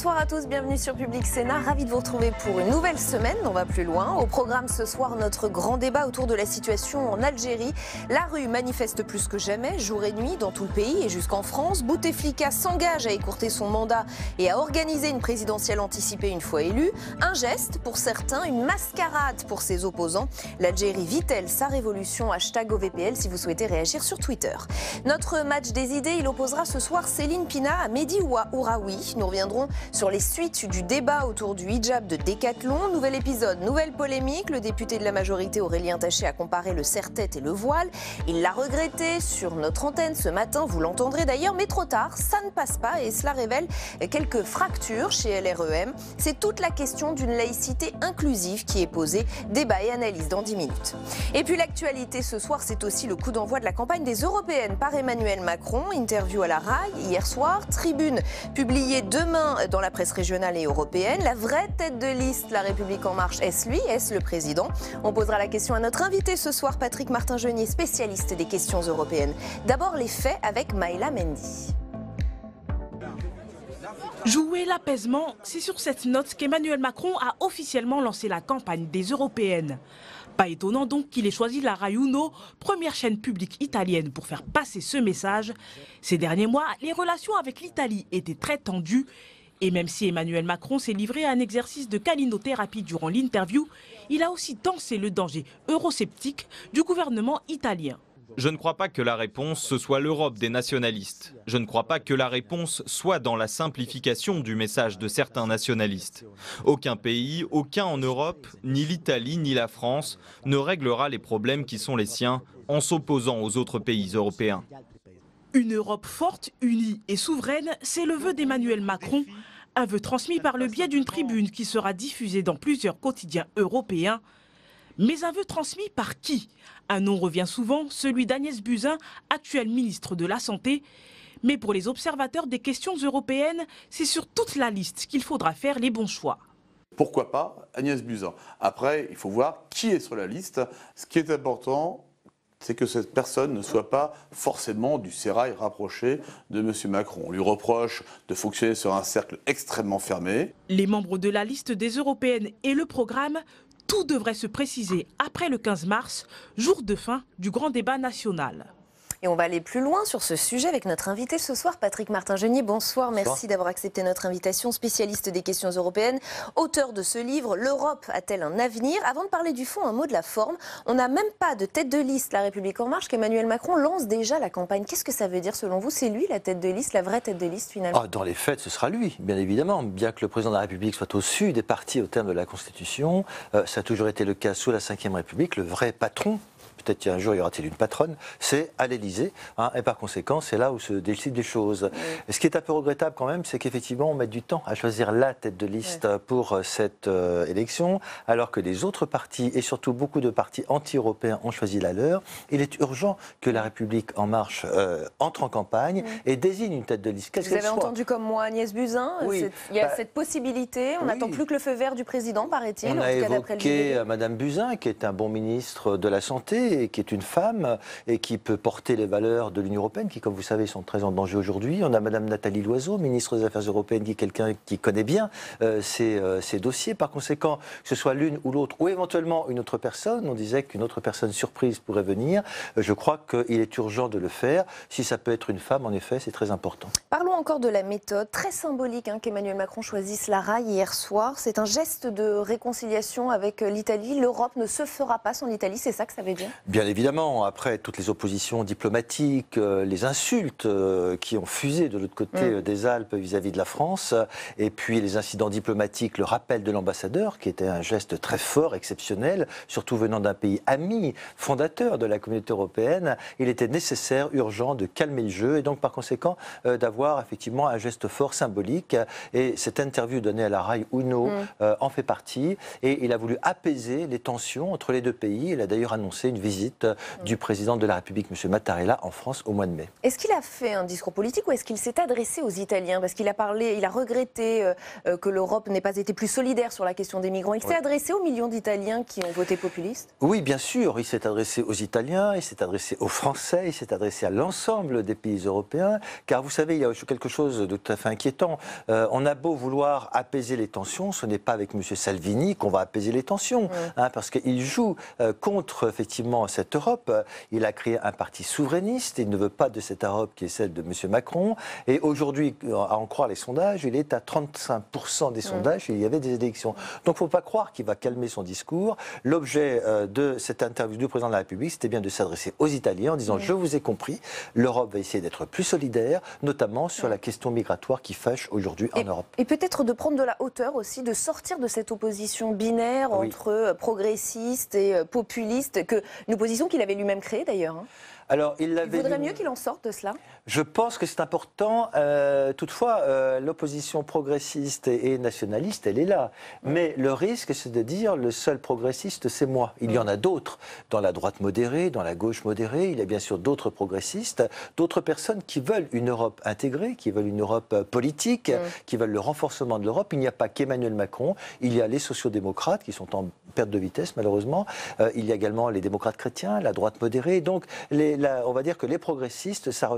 Bonsoir à tous, bienvenue sur Public Sénat. Ravi de vous retrouver pour une nouvelle semaine. On va plus loin. Au programme ce soir, notre grand débat autour de la situation en Algérie. La rue manifeste plus que jamais, jour et nuit, dans tout le pays et jusqu'en France. Bouteflika s'engage à écourter son mandat et à organiser une présidentielle anticipée une fois élu. Un geste pour certains, une mascarade pour ses opposants. L'Algérie vit-elle sa révolution? #OVPL si vous souhaitez réagir sur Twitter. Notre match des idées, il opposera ce soir Céline Pina à Mehdi Ouraoui. Nous reviendrons sur les suites du débat autour du hijab de Décathlon. Nouvel épisode, nouvelle polémique. Le député de la majorité Aurélien Taché a comparé le serre-tête et le voile. Il l'a regretté sur notre antenne ce matin, vous l'entendrez d'ailleurs, mais trop tard, ça ne passe pas et cela révèle quelques fractures chez LREM. C'est toute la question d'une laïcité inclusive qui est posée. Débat et analyse dans 10 minutes. Et puis l'actualité ce soir, c'est aussi le coup d'envoi de la campagne des Européennes par Emmanuel Macron. Interview à la RAI hier soir, tribune publiée demain dans la presse régionale et européenne. La vraie tête de liste, La République En Marche, est-ce lui? Est-ce le président? On posera la question à notre invité ce soir, Patrick Martin-Genier, spécialiste des questions européennes. D'abord les faits avec Maïla Mendy. Jouer l'apaisement, c'est sur cette note qu'Emmanuel Macron a officiellement lancé la campagne des Européennes. Pas étonnant donc qu'il ait choisi la Rai Uno, première chaîne publique italienne, pour faire passer ce message. Ces derniers mois, les relations avec l'Italie étaient très tendues. Et même si Emmanuel Macron s'est livré à un exercice de calinothérapie durant l'interview, il a aussi dansé le danger eurosceptique du gouvernement italien. Je ne crois pas que la réponse, ce soit l'Europe des nationalistes. Je ne crois pas que la réponse soit dans la simplification du message de certains nationalistes. Aucun pays, aucun en Europe, ni l'Italie ni la France, ne réglera les problèmes qui sont les siens en s'opposant aux autres pays européens. Une Europe forte, unie et souveraine, c'est le vœu d'Emmanuel Macron. Un vœu transmis par le biais d'une tribune qui sera diffusée dans plusieurs quotidiens européens. Mais un vœu transmis par qui? Un nom revient souvent, celui d'Agnès Buzyn, actuelle ministre de la Santé. Mais pour les observateurs des questions européennes, c'est sur toute la liste qu'il faudra faire les bons choix. Pourquoi pas Agnès Buzyn? Après, il faut voir qui est sur la liste. Ce qui est important, c'est que cette personne ne soit pas forcément du sérail rapproché de M. Macron. On lui reproche de fonctionner sur un cercle extrêmement fermé. Les membres de la liste des européennes et le programme, tout devrait se préciser après le 15 mars, jour de fin du grand débat national. Et on va aller plus loin sur ce sujet avec notre invité ce soir, Patrick Martin-Genier. Bonsoir, merci d'avoir accepté notre invitation. Spécialiste des questions européennes, auteur de ce livre, L'Europe a-t-elle un avenir? Avant de parler du fond, un mot de la forme. On n'a même pas de tête de liste, La République En Marche, qu'Emmanuel Macron lance déjà la campagne. Qu'est-ce que ça veut dire selon vous? C'est lui la tête de liste, la vraie tête de liste finalement? Dans les faits, ce sera lui, bien évidemment. Bien que le président de la République soit au-dessus des partis au terme de la Constitution, ça a toujours été le cas sous la Ve République. Le vrai patron, peut-être qu'un jour il y aura-t-il une patronne, c'est à l'Élysée, et par conséquent c'est là où se décident les choses. Ce qui est un peu regrettable quand même, c'est qu'effectivement on met du temps à choisir la tête de liste pour cette élection, alors que les autres partis, et surtout beaucoup de partis anti-européens ont choisi la leur. Il est urgent que la République En Marche entre en campagne et désigne une tête de liste. Vous avez entendu comme moi Agnès Buzyn, il y a cette possibilité, on n'attend plus que le feu vert du président, paraît-il. On a évoqué Madame Buzyn, qui est un bon ministre de la Santé, et qui est une femme et qui peut porter les valeurs de l'Union européenne, qui, comme vous savez, sont très en danger aujourd'hui. On a Madame Nathalie Loiseau, ministre des Affaires européennes, qui est quelqu'un qui connaît bien ces dossiers. Par conséquent, que ce soit l'une ou l'autre, ou éventuellement une autre personne, on disait qu'une autre personne surprise pourrait venir. Je crois qu'il est urgent de le faire. Si ça peut être une femme, en effet, c'est très important. Parlons encore de la méthode, très symbolique qu'Emmanuel Macron choisisse la RAI hier soir. C'est un geste de réconciliation avec l'Italie. L'Europe ne se fera pas sans l'Italie, c'est ça que ça veut dire? Bien évidemment, après toutes les oppositions diplomatiques, les insultes qui ont fusé de l'autre côté des Alpes vis-à-vis de la France, et puis les incidents diplomatiques, le rappel de l'ambassadeur, qui était un geste très fort, exceptionnel, surtout venant d'un pays ami, fondateur de la communauté européenne, il était nécessaire, urgent de calmer le jeu, et donc par conséquent d'avoir effectivement un geste fort, symbolique, et cette interview donnée à la Rai Uno en fait partie, et il a voulu apaiser les tensions entre les deux pays. Il a d'ailleurs annoncé une visite du président de la République, M. Mattarella, en France au mois de mai. Est-ce qu'il a fait un discours politique ou est-ce qu'il s'est adressé aux Italiens? Parce qu'il a parlé, il a regretté que l'Europe n'ait pas été plus solidaire sur la question des migrants. Il s'est adressé aux millions d'Italiens qui ont voté populiste? Oui, bien sûr, il s'est adressé aux Italiens, il s'est adressé aux Français, il s'est adressé à l'ensemble des pays européens, car vous savez, il y a quelque chose de tout à fait inquiétant. On a beau vouloir apaiser les tensions, ce n'est pas avec M. Salvini qu'on va apaiser les tensions, parce qu'il joue contre, effectivement, cette Europe. Il a créé un parti souverainiste, il ne veut pas de cette Europe qui est celle de M. Macron, et aujourd'hui, à en croire les sondages, il est à 35% des sondages, il y avait des élections. Donc il ne faut pas croire qu'il va calmer son discours. L'objet de cette interview du président de la République, c'était bien de s'adresser aux Italiens en disant « Je vous ai compris, l'Europe va essayer d'être plus solidaire, notamment sur la question migratoire qui fâche aujourd'hui en Europe. » Et peut-être de prendre de la hauteur aussi, de sortir de cette opposition binaire entre progressistes et populistes, une opposition qu'il avait lui-même créée d'ailleurs. Alors, il vaudrait mieux qu'il en sorte de cela? Je pense que c'est important. Toutefois, l'opposition progressiste et nationaliste, elle est là. Mais le risque, c'est de dire le seul progressiste, c'est moi. Il y en a d'autres. Dans la droite modérée, dans la gauche modérée, il y a bien sûr d'autres progressistes, d'autres personnes qui veulent une Europe intégrée, qui veulent une Europe politique, qui veulent le renforcement de l'Europe. Il n'y a pas qu'Emmanuel Macron. Il y a les sociodémocrates qui sont en perte de vitesse, malheureusement. Il y a également les démocrates chrétiens, la droite modérée. Donc, on va dire que les progressistes, ça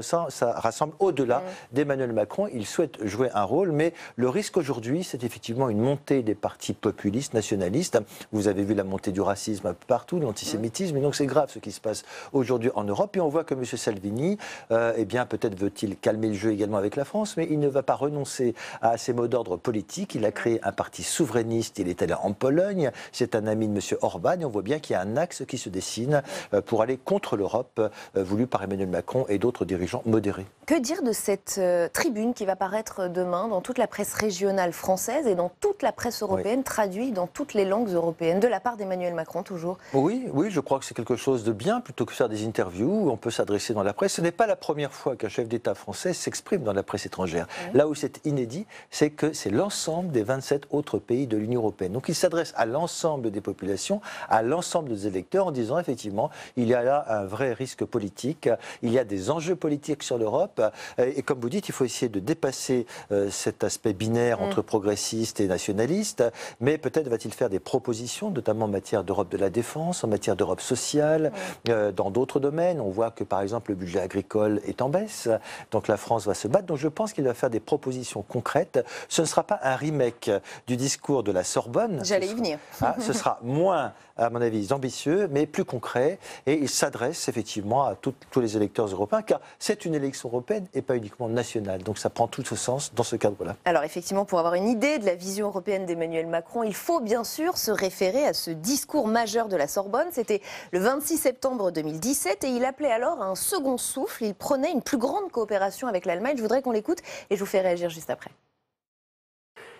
rassemble au-delà d'Emmanuel Macron. Il souhaite jouer un rôle, mais le risque aujourd'hui, c'est effectivement une montée des partis populistes, nationalistes. Vous avez vu la montée du racisme un peu partout, l'antisémitisme, et donc c'est grave ce qui se passe aujourd'hui en Europe. Et on voit que M. Salvini, eh bien, peut-être veut-il calmer le jeu également avec la France, mais il ne va pas renoncer à ses mots d'ordre politiques. Il a créé un parti souverainiste, il est allé en Pologne, c'est un ami de M. Orban, et on voit bien qu'il y a un axe qui se dessine pour aller contre l'Europe, voulu par Emmanuel Macron et d'autres dirigeants modérés. Que dire de cette tribune qui va paraître demain dans toute la presse régionale française et dans toute la presse européenne, traduite dans toutes les langues européennes, de la part d'Emmanuel Macron toujours? Oui, je crois que c'est quelque chose de bien, plutôt que faire des interviews où on peut s'adresser dans la presse. Ce n'est pas la première fois qu'un chef d'État français s'exprime dans la presse étrangère. Là où c'est inédit, c'est que c'est l'ensemble des 27 autres pays de l'Union européenne. Donc il s'adresse à l'ensemble des populations, à l'ensemble des électeurs, en disant effectivement, il y a là un vrai risque politique, il y a des enjeux politiques sur l'Europe, et comme vous dites, il faut essayer de dépasser cet aspect binaire entre progressistes et nationalistes, mais peut-être va-t-il faire des propositions, notamment en matière d'Europe de la défense, en matière d'Europe sociale, dans d'autres domaines. On voit que par exemple le budget agricole est en baisse, donc la France va se battre, donc je pense qu'il va faire des propositions concrètes. Ce ne sera pas un remake du discours de la Sorbonne. J'allais y venir. Ce sera moins, à mon avis, ambitieux, mais plus concret, et il s'adresse effectivement à tous les électeurs européens, car c'est une élection européenne et pas uniquement nationale. Donc ça prend tout ce sens dans ce cadre-là. Alors effectivement, pour avoir une idée de la vision européenne d'Emmanuel Macron, il faut bien sûr se référer à ce discours majeur de la Sorbonne. C'était le 26 septembre 2017 et il appelait alors à un second souffle. Il prônait une plus grande coopération avec l'Allemagne. Je voudrais qu'on l'écoute et je vous fais réagir juste après.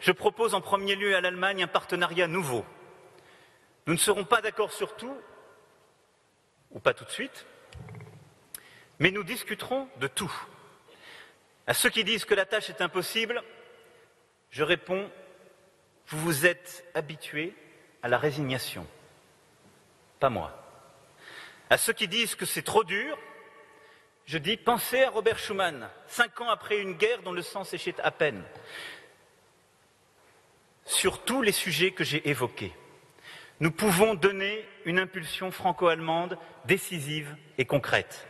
Je propose en premier lieu à l'Allemagne un partenariat nouveau. Nous ne serons pas d'accord sur tout, ou pas tout de suite, mais nous discuterons de tout. À ceux qui disent que la tâche est impossible, je réponds, vous vous êtes habitués à la résignation. Pas moi. À ceux qui disent que c'est trop dur, je dis, pensez à Robert Schuman, 5 ans après une guerre dont le sang séchait à peine. Sur tous les sujets que j'ai évoqués, nous pouvons donner une impulsion franco-allemande décisive et concrète.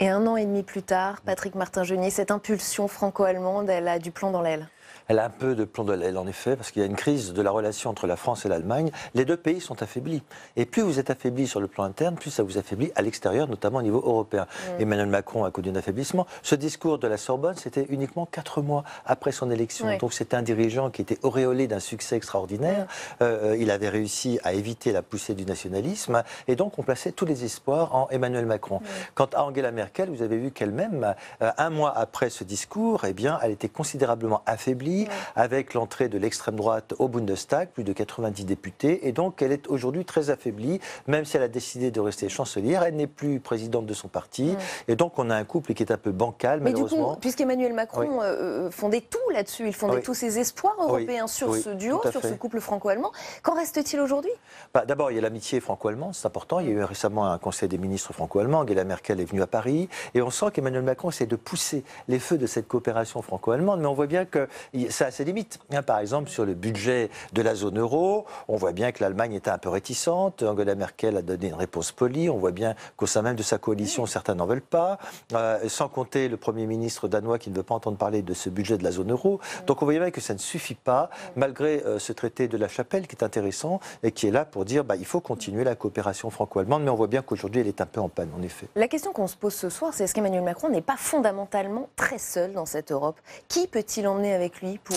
Et 1 an et demi plus tard, Patrick Martin-Genier, cette impulsion franco-allemande, elle a du plomb dans l'aile. Elle a un peu de plomb dans l'aile, en effet, parce qu'il y a une crise de la relation entre la France et l'Allemagne. Les deux pays sont affaiblis. Et plus vous êtes affaiblis sur le plan interne, plus ça vous affaiblit à l'extérieur, notamment au niveau européen. Emmanuel Macron a connu un affaiblissement. Ce discours de la Sorbonne, c'était uniquement 4 mois après son élection. Donc c'était un dirigeant qui était auréolé d'un succès extraordinaire. Il avait réussi à éviter la poussée du nationalisme. Et donc on plaçait tous les espoirs en Emmanuel Macron. Quant à Angela Merkel, vous avez vu qu'elle-même, 1 mois après ce discours, eh bien, elle était considérablement affaiblie affaiblie, avec l'entrée de l'extrême droite au Bundestag, plus de 90 députés, et donc elle est aujourd'hui très affaiblie, même si elle a décidé de rester chancelière, elle n'est plus présidente de son parti, et donc on a un couple qui est un peu bancal, mais malheureusement. Du coup, puisqu'Emmanuel Macron fondait tout là-dessus, il fondait tous ses espoirs européens sur ce duo, sur ce couple franco-allemand, qu'en reste-t-il aujourd'hui? D'abord, il y a l'amitié franco-allemande, c'est important, il y a eu récemment un conseil des ministres franco-allemands, Angela Merkel est venue à Paris, et on sent qu'Emmanuel Macron essaie de pousser les feux de cette coopération franco-allemande, mais on voit bien que ça a ses limites. Par exemple, sur le budget de la zone euro, on voit bien que l'Allemagne était un peu réticente, Angela Merkel a donné une réponse polie, on voit bien qu'au sein même de sa coalition, certains n'en veulent pas, sans compter le Premier ministre danois qui ne veut pas entendre parler de ce budget de la zone euro. Donc on voit bien que ça ne suffit pas, malgré ce traité de la Chapelle qui est intéressant et qui est là pour dire il faut continuer la coopération franco-allemande, mais on voit bien qu'aujourd'hui elle est un peu en panne, en effet. La question qu'on se pose ce soir, c'est est-ce qu'Emmanuel Macron n'est pas fondamentalement très seul dans cette Europe? Qui peut-il emmener avec lui pour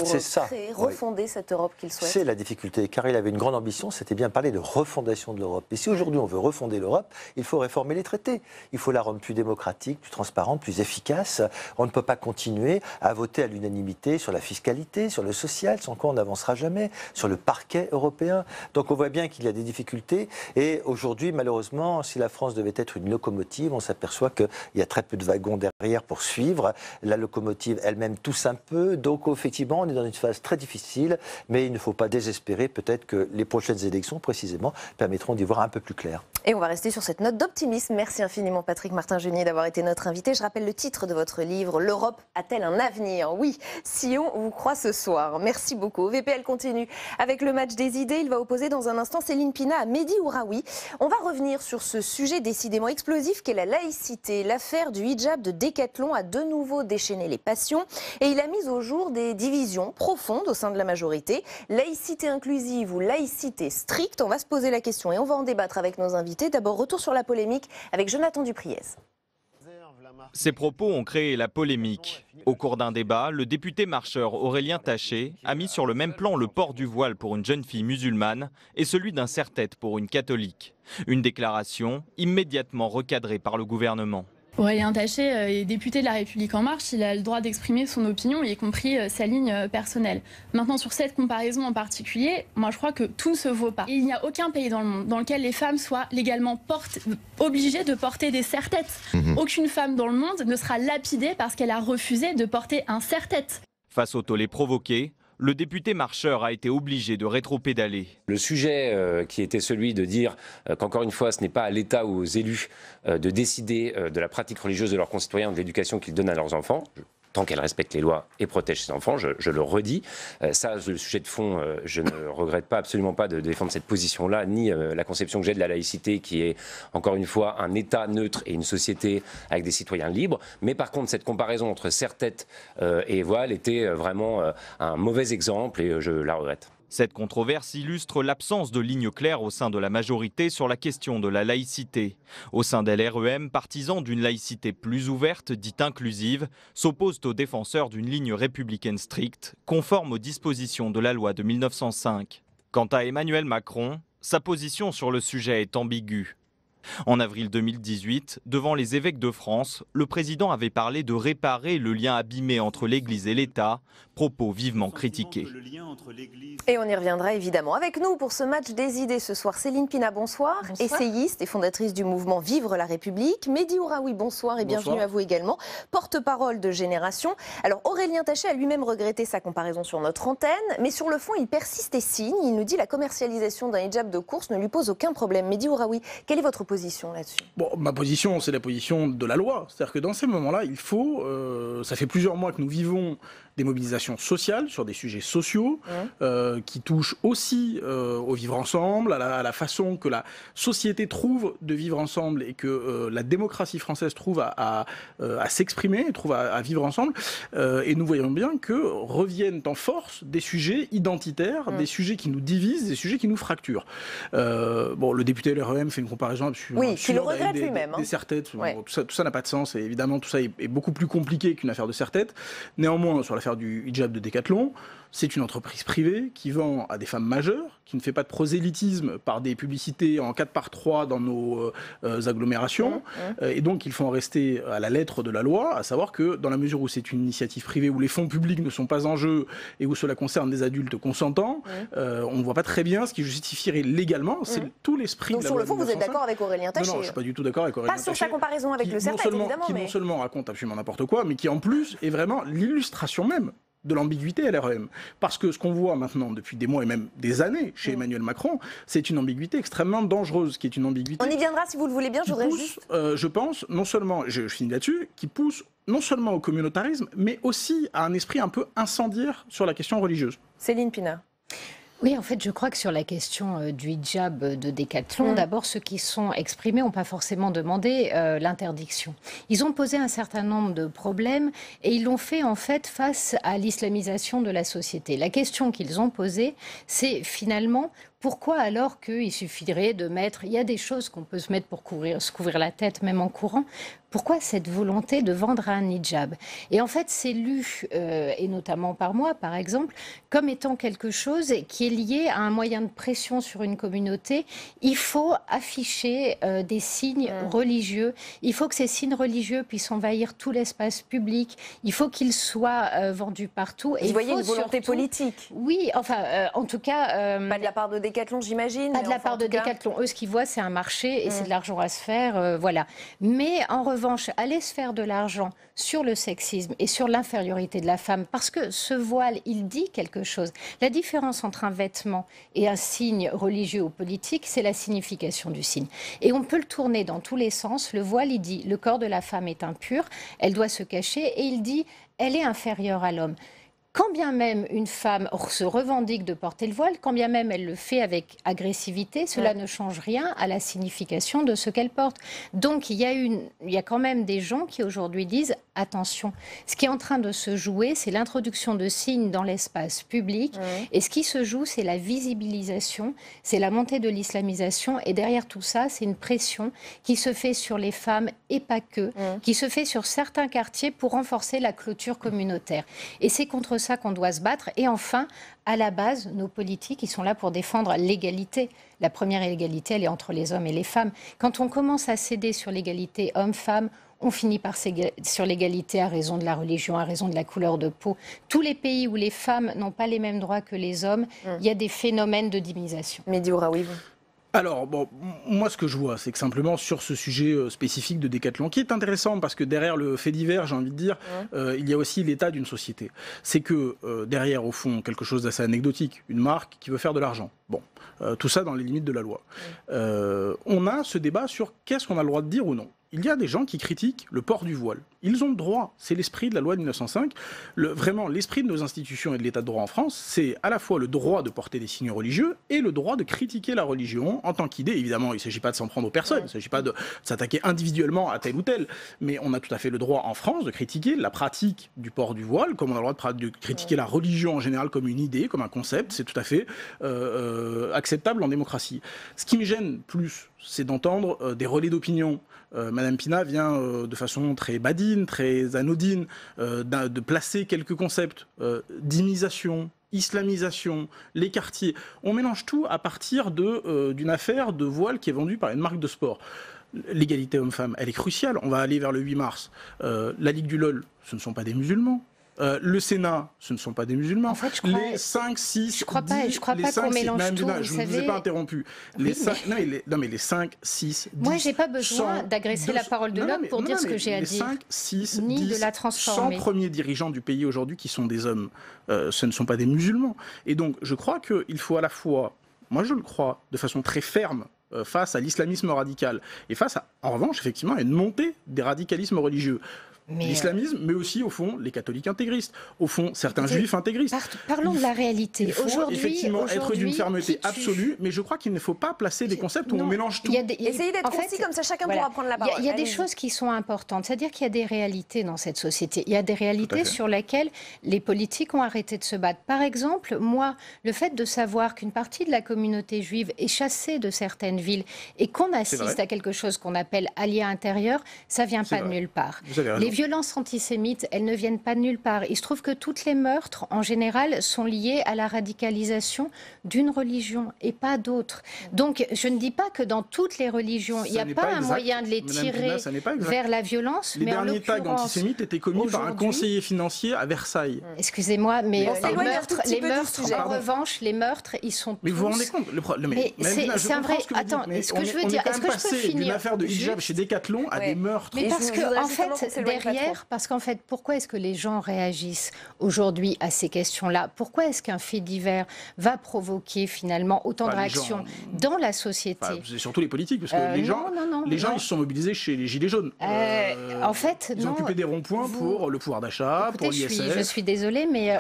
refonder cette Europe qu'il souhaite? C'est la difficulté, car il avait une grande ambition, c'était bien parler de refondation de l'Europe. Et si aujourd'hui on veut refonder l'Europe, il faut réformer les traités. Il faut la rendre plus démocratique, plus transparente, plus efficace. On ne peut pas continuer à voter à l'unanimité sur la fiscalité, sur le social, sans quoi on n'avancera jamais, sur le parquet européen. Donc on voit bien qu'il y a des difficultés. Et aujourd'hui, malheureusement, si la France devait être une locomotive, on s'aperçoit qu'il y a très peu de wagons derrière pour suivre. La locomotive elle-même tousse un peu. Donc effectivement, on est dans une phase très difficile, mais il ne faut pas désespérer. Peut-être que les prochaines élections, précisément, permettront d'y voir un peu plus clair. Et on va rester sur cette note d'optimisme. Merci infiniment Patrick Martin-Genier d'avoir été notre invité. Je rappelle le titre de votre livre, L'Europe a-t-elle un avenir? Oui, si on vous croit ce soir. Merci beaucoup. VPL continue avec le match des idées. Il va opposer dans un instant Céline Pina à Mehdi Ouraoui. On va revenir sur ce sujet décidément explosif qu'est la laïcité. L'affaire du hijab de Décathlon a de nouveau déchaîné les passions et il a mis au jour des divisions profondes au sein de la majorité. Laïcité inclusive ou laïcité stricte? On va se poser la question et on va en débattre avec nos invités. D'abord, retour sur la polémique avec Jonathan Dupriez. Ces propos ont créé la polémique. Au cours d'un débat, le député marcheur Aurélien Taché a mis sur le même plan le port du voile pour une jeune fille musulmane et celui d'un serre-tête pour une catholique. Une déclaration immédiatement recadrée par le gouvernement. Aurélien Taché est député de La République En Marche, il a le droit d'exprimer son opinion, y compris sa ligne personnelle. Maintenant, sur cette comparaison en particulier, moi je crois que tout ne se vaut pas. Et il n'y a aucun pays dans le monde dans lequel les femmes soient légalement obligées de porter des serre-têtes. Aucune femme dans le monde ne sera lapidée parce qu'elle a refusé de porter un serre-tête. Face au tollé provoqué, le député marcheur a été obligé de rétropédaler. Le sujet qui était celui de dire qu'encore une fois, ce n'est pas à l'État ou aux élus de décider de la pratique religieuse de leurs concitoyens, de l'éducation qu'ils donnent à leurs enfants, tant qu'elle respecte les lois et protège ses enfants, je le redis. Ça, le sujet de fond, je ne regrette pas, absolument pas de défendre cette position-là, ni la conception que j'ai de la laïcité, qui est, encore une fois, un État neutre et une société avec des citoyens libres. Mais par contre, cette comparaison entre serre-tête et voile était vraiment un mauvais exemple et je la regrette. Cette controverse illustre l'absence de ligne claire au sein de la majorité sur la question de la laïcité. Au sein de LREM, partisans d'une laïcité plus ouverte, dite inclusive, s'opposent aux défenseurs d'une ligne républicaine stricte, conforme aux dispositions de la loi de 1905. Quant à Emmanuel Macron, sa position sur le sujet est ambiguë. En avril 2018, devant les évêques de France, le président avait parlé de réparer le lien abîmé entre l'Église et l'État, propos vivement critiqués. Et on y reviendra évidemment. Avec nous pour ce match des idées ce soir, Céline Pina, bonsoir, essayiste et fondatrice du mouvement Vivre la République. Mehdi Ouraoui, bonsoir et bienvenue à vous également, porte-parole de Génération. Alors Aurélien Taché a lui-même regretté sa comparaison sur notre antenne, mais sur le fond il persiste et signe. Il nous dit la commercialisation d'un hijab de course ne lui pose aucun problème. Mehdi Ouraoui, quelle est votre position là-dessus? Bon, ma position, c'est la position de la loi. C'est-à-dire que dans ces moments-là, il faut... ça fait plusieurs mois que nous vivons des mobilisations sociales sur des sujets sociaux qui touchent aussi au vivre ensemble, à la façon que la société trouve de vivre ensemble et que la démocratie française trouve à s'exprimer, trouve à vivre ensemble. Et nous voyons bien que reviennent en force des sujets identitaires, des sujets qui nous divisent, des sujets qui nous fracturent. Bon, le député LREM fait une comparaison absolument absurde. Oui, qui le regrette lui-même. Des serre-têtes. Bon, tout ça n'a pas de sens et évidemment tout ça est beaucoup plus compliqué qu'une affaire de serre-tête. Néanmoins, sur la l'affaire du hijab de Decathlon. C'est une entreprise privée qui vend à des femmes majeures, qui ne fait pas de prosélytisme par des publicités en 4x3 dans nos agglomérations. Et donc, il faut en rester à la lettre de la loi, à savoir que dans la mesure où c'est une initiative privée, où les fonds publics ne sont pas en jeu et où cela concerne des adultes consentants, on ne voit pas très bien ce qui justifierait légalement. C'est tout l'esprit de la loi. Donc, sur le fond, vous êtes d'accord avec Aurélien Taché? Non, je ne suis pas du tout d'accord avec Aurélien Taché. Pas sur sa comparaison avec le CERFET, évidemment. Qui non seulement raconte absolument n'importe quoi, mais qui en plus est vraiment l'illustration même de l'ambiguïté LREM. Parce que ce qu'on voit maintenant depuis des mois et même des années chez Emmanuel Macron, c'est une ambiguïté extrêmement dangereuse, qui est une ambiguïté... On y viendra si vous le voulez bien, je voudrais juste... je pense, non seulement, je finis là-dessus, qui pousse non seulement au communautarisme, mais aussi à un esprit un peu incendiaire sur la question religieuse. Céline Pina. Oui, en fait, je crois que sur la question du hijab de Decathlon, d'abord, ceux qui sont exprimés n'ont pas forcément demandé l'interdiction. Ils ont posé un certain nombre de problèmes et ils l'ont fait, en fait, face à l'islamisation de la société. La question qu'ils ont posée, c'est finalement... Pourquoi alors qu'il suffirait de mettre... Il y a des choses qu'on peut se mettre pour se couvrir la tête, même en courant. Pourquoi cette volonté de vendre un hijab? Et en fait, c'est lu, et notamment par moi, par exemple, comme étant quelque chose qui est lié à un moyen de pression sur une communauté. Il faut afficher des signes religieux. Il faut que ces signes religieux puissent envahir tout l'espace public. Il faut qu'ils soient vendus partout. Et vous voyez une volonté politique? Oui, enfin, en tout cas... pas de la part de Decathlon, j'imagine. Pas de la part de Decathlon. Eux, ce qu'ils voient, c'est un marché et c'est de l'argent à se faire, voilà. Mais en revanche, aller se faire de l'argent sur le sexisme et sur l'infériorité de la femme, parce que ce voile, il dit quelque chose. La différence entre un vêtement et un signe religieux ou politique, c'est la signification du signe. Et on peut le tourner dans tous les sens. Le voile, il dit, le corps de la femme est impur, elle doit se cacher, et il dit, elle est inférieure à l'homme. Quand bien même une femme se revendique de porter le voile, quand bien même elle le fait avec agressivité, cela ne change rien à la signification de ce qu'elle porte. Donc il y a quand même des gens qui aujourd'hui disent attention, ce qui est en train de se jouer, c'est l'introduction de signes dans l'espace public, et ce qui se joue, c'est la visibilisation, c'est la montée de l'islamisation, et derrière tout ça, c'est une pression qui se fait sur les femmes et pas que, qui se fait sur certains quartiers pour renforcer la clôture communautaire. Et c'est contre ça qu'on doit se battre. Et enfin, à la base, nos politiques, ils sont là pour défendre l'égalité. La première égalité, elle est entre les hommes et les femmes. Quand on commence à céder sur l'égalité homme-femme, on finit par sur l'égalité à raison de la religion, à raison de la couleur de peau. Tous les pays où les femmes n'ont pas les mêmes droits que les hommes, il y a des phénomènes de divinisation. Mehdi Ouraoui. Alors, bon, moi, ce que je vois, c'est que simplement sur ce sujet spécifique de Decathlon, qui est intéressant parce que derrière le fait divers, j'ai envie de dire, il y a aussi l'état d'une société. C'est que derrière, au fond, quelque chose d'assez anecdotique, une marque qui veut faire de l'argent. Bon, tout ça dans les limites de la loi. On a ce débat sur qu'est-ce qu'on a le droit de dire ou non. Il y a des gens qui critiquent le port du voile. Ils ont le droit. C'est l'esprit de la loi de 1905. Vraiment, l'esprit de nos institutions et de l'état de droit en France, c'est à la fois le droit de porter des signes religieux et le droit de critiquer la religion en tant qu'idée. Évidemment, il ne s'agit pas de s'en prendre aux personnes, il ne s'agit pas de s'attaquer individuellement à tel ou tel. Mais on a tout à fait le droit en France de critiquer la pratique du port du voile, comme on a le droit de critiquer la religion en général comme une idée, comme un concept. C'est tout à fait acceptable en démocratie. Ce qui me gêne plus, c'est d'entendre des relais d'opinion. Madame Pina vient de façon très badine, très anodine, de placer quelques concepts d'immisation, islamisation, les quartiers. On mélange tout à partir d'une affaire de voile qui est vendue par une marque de sport. L'égalité homme-femme, elle est cruciale. On va aller vers le 8 mars. La Ligue du LOL, ce ne sont pas des musulmans. Le Sénat, ce ne sont pas des musulmans. En fait, je crois, les 5, 6, je crois pas, je crois pas qu'on mélange tout. Je ne vous ai pas interrompu. Les 5, non, mais les 5, 6, 10. Moi, j'ai pas besoin d'agresser la parole de l'homme pour dire ce que j'ai à dire. Les 5, 6, ni 10, de la transformer. 100 premiers dirigeants du pays aujourd'hui qui sont des hommes, ce ne sont pas des musulmans. Et donc, je crois qu'il faut à la fois, moi je le crois, de façon très ferme, face à l'islamisme radical, et face à, en revanche, effectivement, à une montée des radicalismes religieux. L'islamisme, mais aussi, au fond, les catholiques intégristes. Au fond, certains juifs intégristes. Parlons de la réalité. Il faut effectivement être d'une fermeté absolue, mais je crois qu'il ne faut pas placer des concepts où on mélange tout. Essayez d'être concis, comme ça chacun pourra prendre la parole. Il y a des choses qui sont importantes, c'est-à-dire qu'il y a des réalités dans cette société. Il y a des réalités sur lesquelles les politiques ont arrêté de se battre. Par exemple, moi, le fait de savoir qu'une partie de la communauté juive est chassée de certaines villes et qu'on assiste à quelque chose qu'on appelle allié intérieur, ça ne vient pas de nulle part. Les violences antisémites, elles ne viennent pas de nulle part. Il se trouve que toutes les meurtres, en général, sont liés à la radicalisation d'une religion et pas d'autres. Donc, je ne dis pas que dans toutes les religions, il n'y a pas un moyen de les tirer vers la violence. Les derniers tags antisémites étaient commis par un conseiller financier à Versailles. Excusez-moi, mais les meurtres, en revanche, les meurtres, ils sont tous... Mais vous vous rendez compte c'est un vrai... Attends, ce que je veux dire, est-ce que je peux finir? D'une affaire de hijab chez Decathlon à des meurtres. Mais parce que, en fait, derrière, pourquoi est-ce que les gens réagissent aujourd'hui à ces questions-là? Pourquoi est-ce qu'un fait divers va provoquer finalement autant de réactions dans la société? C'est surtout les politiques, parce que les gens, ils se sont mobilisés chez les Gilets jaunes. En fait, ils ont occupé des ronds-points pour le pouvoir d'achat, pour l'ISF. Je suis désolée, mais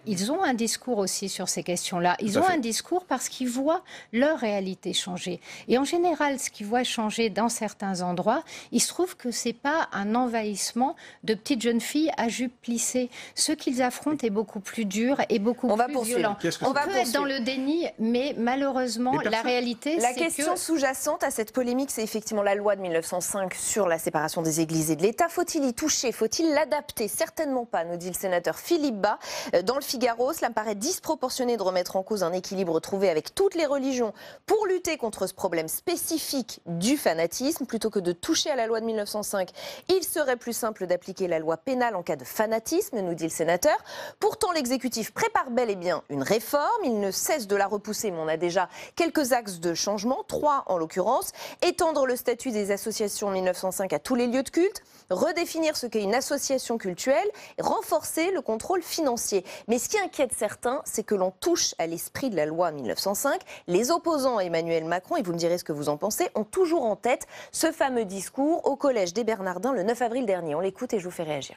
ils ont un discours aussi sur ces questions-là. Ils ont un discours parce qu'ils voient leur réalité changer. Et en général, ce qu'ils voient changer dans certains endroits, il se trouve que c'est pas un envahissement de petites jeunes filles à jupe plissée. Ce qu'ils affrontent est beaucoup plus dur et beaucoup plus violent. On peut être dans le déni, mais malheureusement, la réalité, la question sous-jacente à cette polémique, c'est effectivement la loi de 1905 sur la séparation des églises et de l'État. Faut-il y toucher? Faut-il l'adapter? Certainement pas, nous dit le sénateur Philippe Bas. Dans le Figaro, cela me paraît disproportionné de remettre en cause un équilibre trouvé avec toutes les religions pour lutter contre ce problème spécifique du fanatisme. Plutôt que de toucher à la loi de 1905, il serait plus simple d'appliquer la loi pénale en cas de fanatisme, nous dit le sénateur. Pourtant, l'exécutif prépare bel et bien une réforme. Il ne cesse de la repousser, mais on a déjà quelques axes de changement, 3 en l'occurrence. Étendre le statut des associations 1905 à tous les lieux de culte, redéfinir ce qu'est une association cultuelle, renforcer le contrôle financier. Mais ce qui inquiète certains, c'est que l'on touche à l'esprit de la loi 1905. Les opposants à Emmanuel Macron, et vous me direz ce que vous en pensez, ont toujours en tête ce fameux discours au Collège des Bernardins le 9 avril dernier. On l'écoute et je vous fais réagir.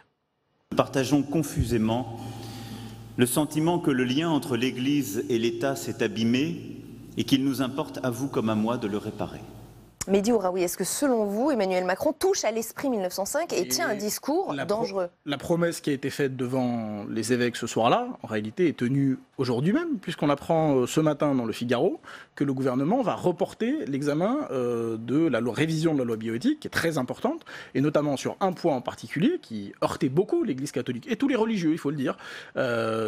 Nous partageons confusément le sentiment que le lien entre l'Église et l'État s'est abîmé et qu'il nous importe à vous comme à moi de le réparer. Mehdi Ouraoui, est-ce que selon vous, Emmanuel Macron touche à l'esprit 1905 et tient un discours dangereux? La promesse qui a été faite devant les évêques ce soir-là, en réalité, est tenue aujourd'hui même, puisqu'on apprend ce matin dans le Figaro que le gouvernement va reporter l'examen de la révision de la loi bioéthique, qui est très importante, et notamment sur un point en particulier qui heurtait beaucoup l'Église catholique, et tous les religieux, il faut le dire,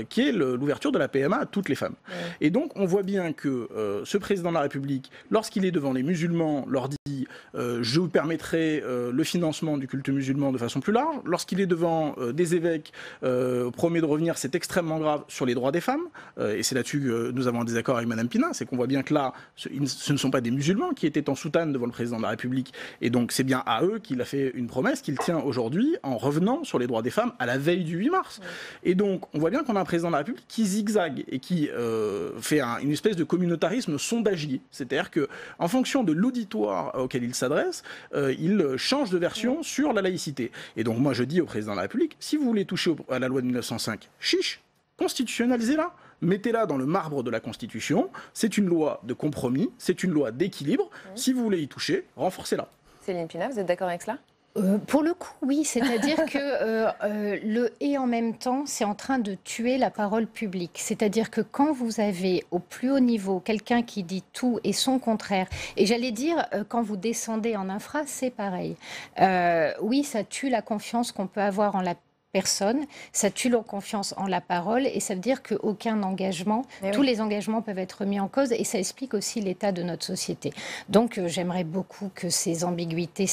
qui est l'ouverture de la PMA à toutes les femmes. Ouais. Et donc, on voit bien que ce président de la République, lorsqu'il est devant les musulmans, leur dit je vous permettrai le financement du culte musulman de façon plus large. Lorsqu'il est devant des évêques, promet de revenir, c'est extrêmement grave, sur les droits des femmes. Et c'est là-dessus que nous avons un désaccord avec Mme Pina. C'est qu'on voit bien que là, ce ne sont pas des musulmans qui étaient en soutane devant le président de la République. Et donc c'est bien à eux qu'il a fait une promesse qu'il tient aujourd'hui en revenant sur les droits des femmes à la veille du 8 mars. Oui. Et donc on voit bien qu'on a un président de la République qui zigzague et qui fait une espèce de communautarisme sondagier. C'est-à-dire qu'en fonction de l'auditoire auquel il s'adresse, il change de version sur la laïcité. Et donc moi je dis au président de la République, si vous voulez toucher à la loi de 1905, chiche, constitutionnalisez-la. Mettez-la dans le marbre de la Constitution. C'est une loi de compromis, c'est une loi d'équilibre. Si vous voulez y toucher, renforcez-la. Céline Pina, vous êtes d'accord avec cela ? Pour le coup, oui. C'est-à-dire que le « et en même temps », c'est en train de tuer la parole publique. C'est-à-dire que quand vous avez au plus haut niveau quelqu'un qui dit tout et son contraire, et j'allais dire, quand vous descendez en infra, c'est pareil. Oui, ça tue la confiance qu'on peut avoir en la personne, ça tue leur confiance en la parole et ça veut dire qu'aucun engagement, tous les engagements peuvent être remis en cause et ça explique aussi l'état de notre société. Donc j'aimerais beaucoup que ces ambiguïtés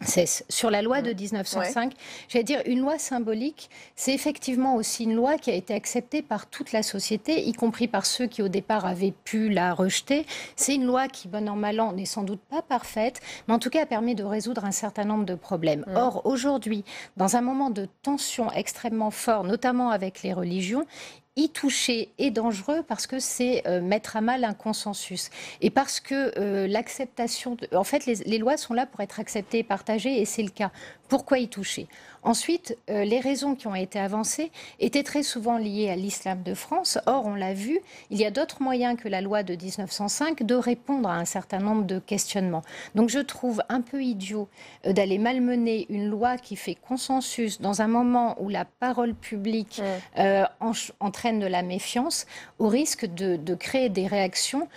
cessent. Sur la loi de 1905, j'allais dire une loi symbolique, c'est effectivement aussi une loi qui a été acceptée par toute la société, y compris par ceux qui au départ avaient pu la rejeter. C'est une loi qui, bon an mal an, n'est sans doute pas parfaite, mais en tout cas permet de résoudre un certain nombre de problèmes. Or, aujourd'hui, dans un moment de tension extrêmement fort, notamment avec les religions, y toucher est dangereux parce que c'est mettre à mal un consensus. Et parce que l'acceptation... En fait, les lois sont là pour être acceptées et partagées, et c'est le cas. Pourquoi y toucher ? Ensuite, les raisons qui ont été avancées étaient très souvent liées à l'islam de France. Or, on l'a vu, il y a d'autres moyens que la loi de 1905 de répondre à un certain nombre de questionnements. Donc, je trouve un peu idiot d'aller malmener une loi qui fait consensus dans un moment où la parole publique entraîne de la méfiance, au risque de créer des réactions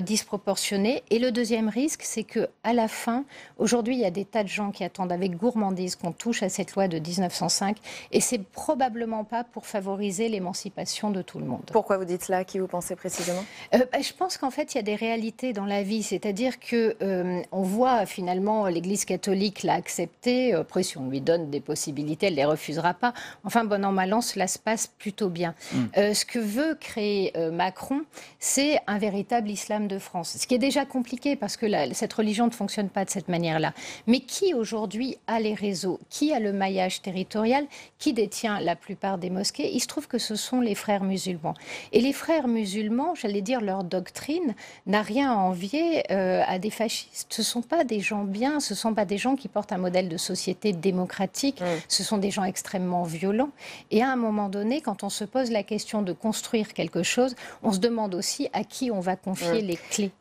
disproportionnée. Et le deuxième risque, c'est qu'à la fin, aujourd'hui, il y a des tas de gens qui attendent avec gourmandise qu'on touche à cette loi de 1905 et c'est probablement pas pour favoriser l'émancipation de tout le monde. Pourquoi vous dites cela? À qui vous pensez précisément? Je pense qu'en fait, il y a des réalités dans la vie. C'est-à-dire que on voit finalement l'Église catholique l'a accepté. Après, si on lui donne des possibilités, elle ne les refusera pas. Enfin, bon an, mal an, cela se passe plutôt bien. Ce que veut créer Macron, c'est un véritable islam de France. Ce qui est déjà compliqué parce que cette religion ne fonctionne pas de cette manière-là. Mais qui aujourd'hui a les réseaux? Qui a le maillage territorial? Qui détient la plupart des mosquées? Il se trouve que ce sont les frères musulmans. Et les frères musulmans, j'allais dire, leur doctrine n'a rien à envier à des fascistes. Ce ne sont pas des gens bien, ce ne sont pas des gens qui portent un modèle de société démocratique, ce sont des gens extrêmement violents. Et à un moment donné, quand on se pose la question de construire quelque chose, on se demande aussi à qui on va confier les clés.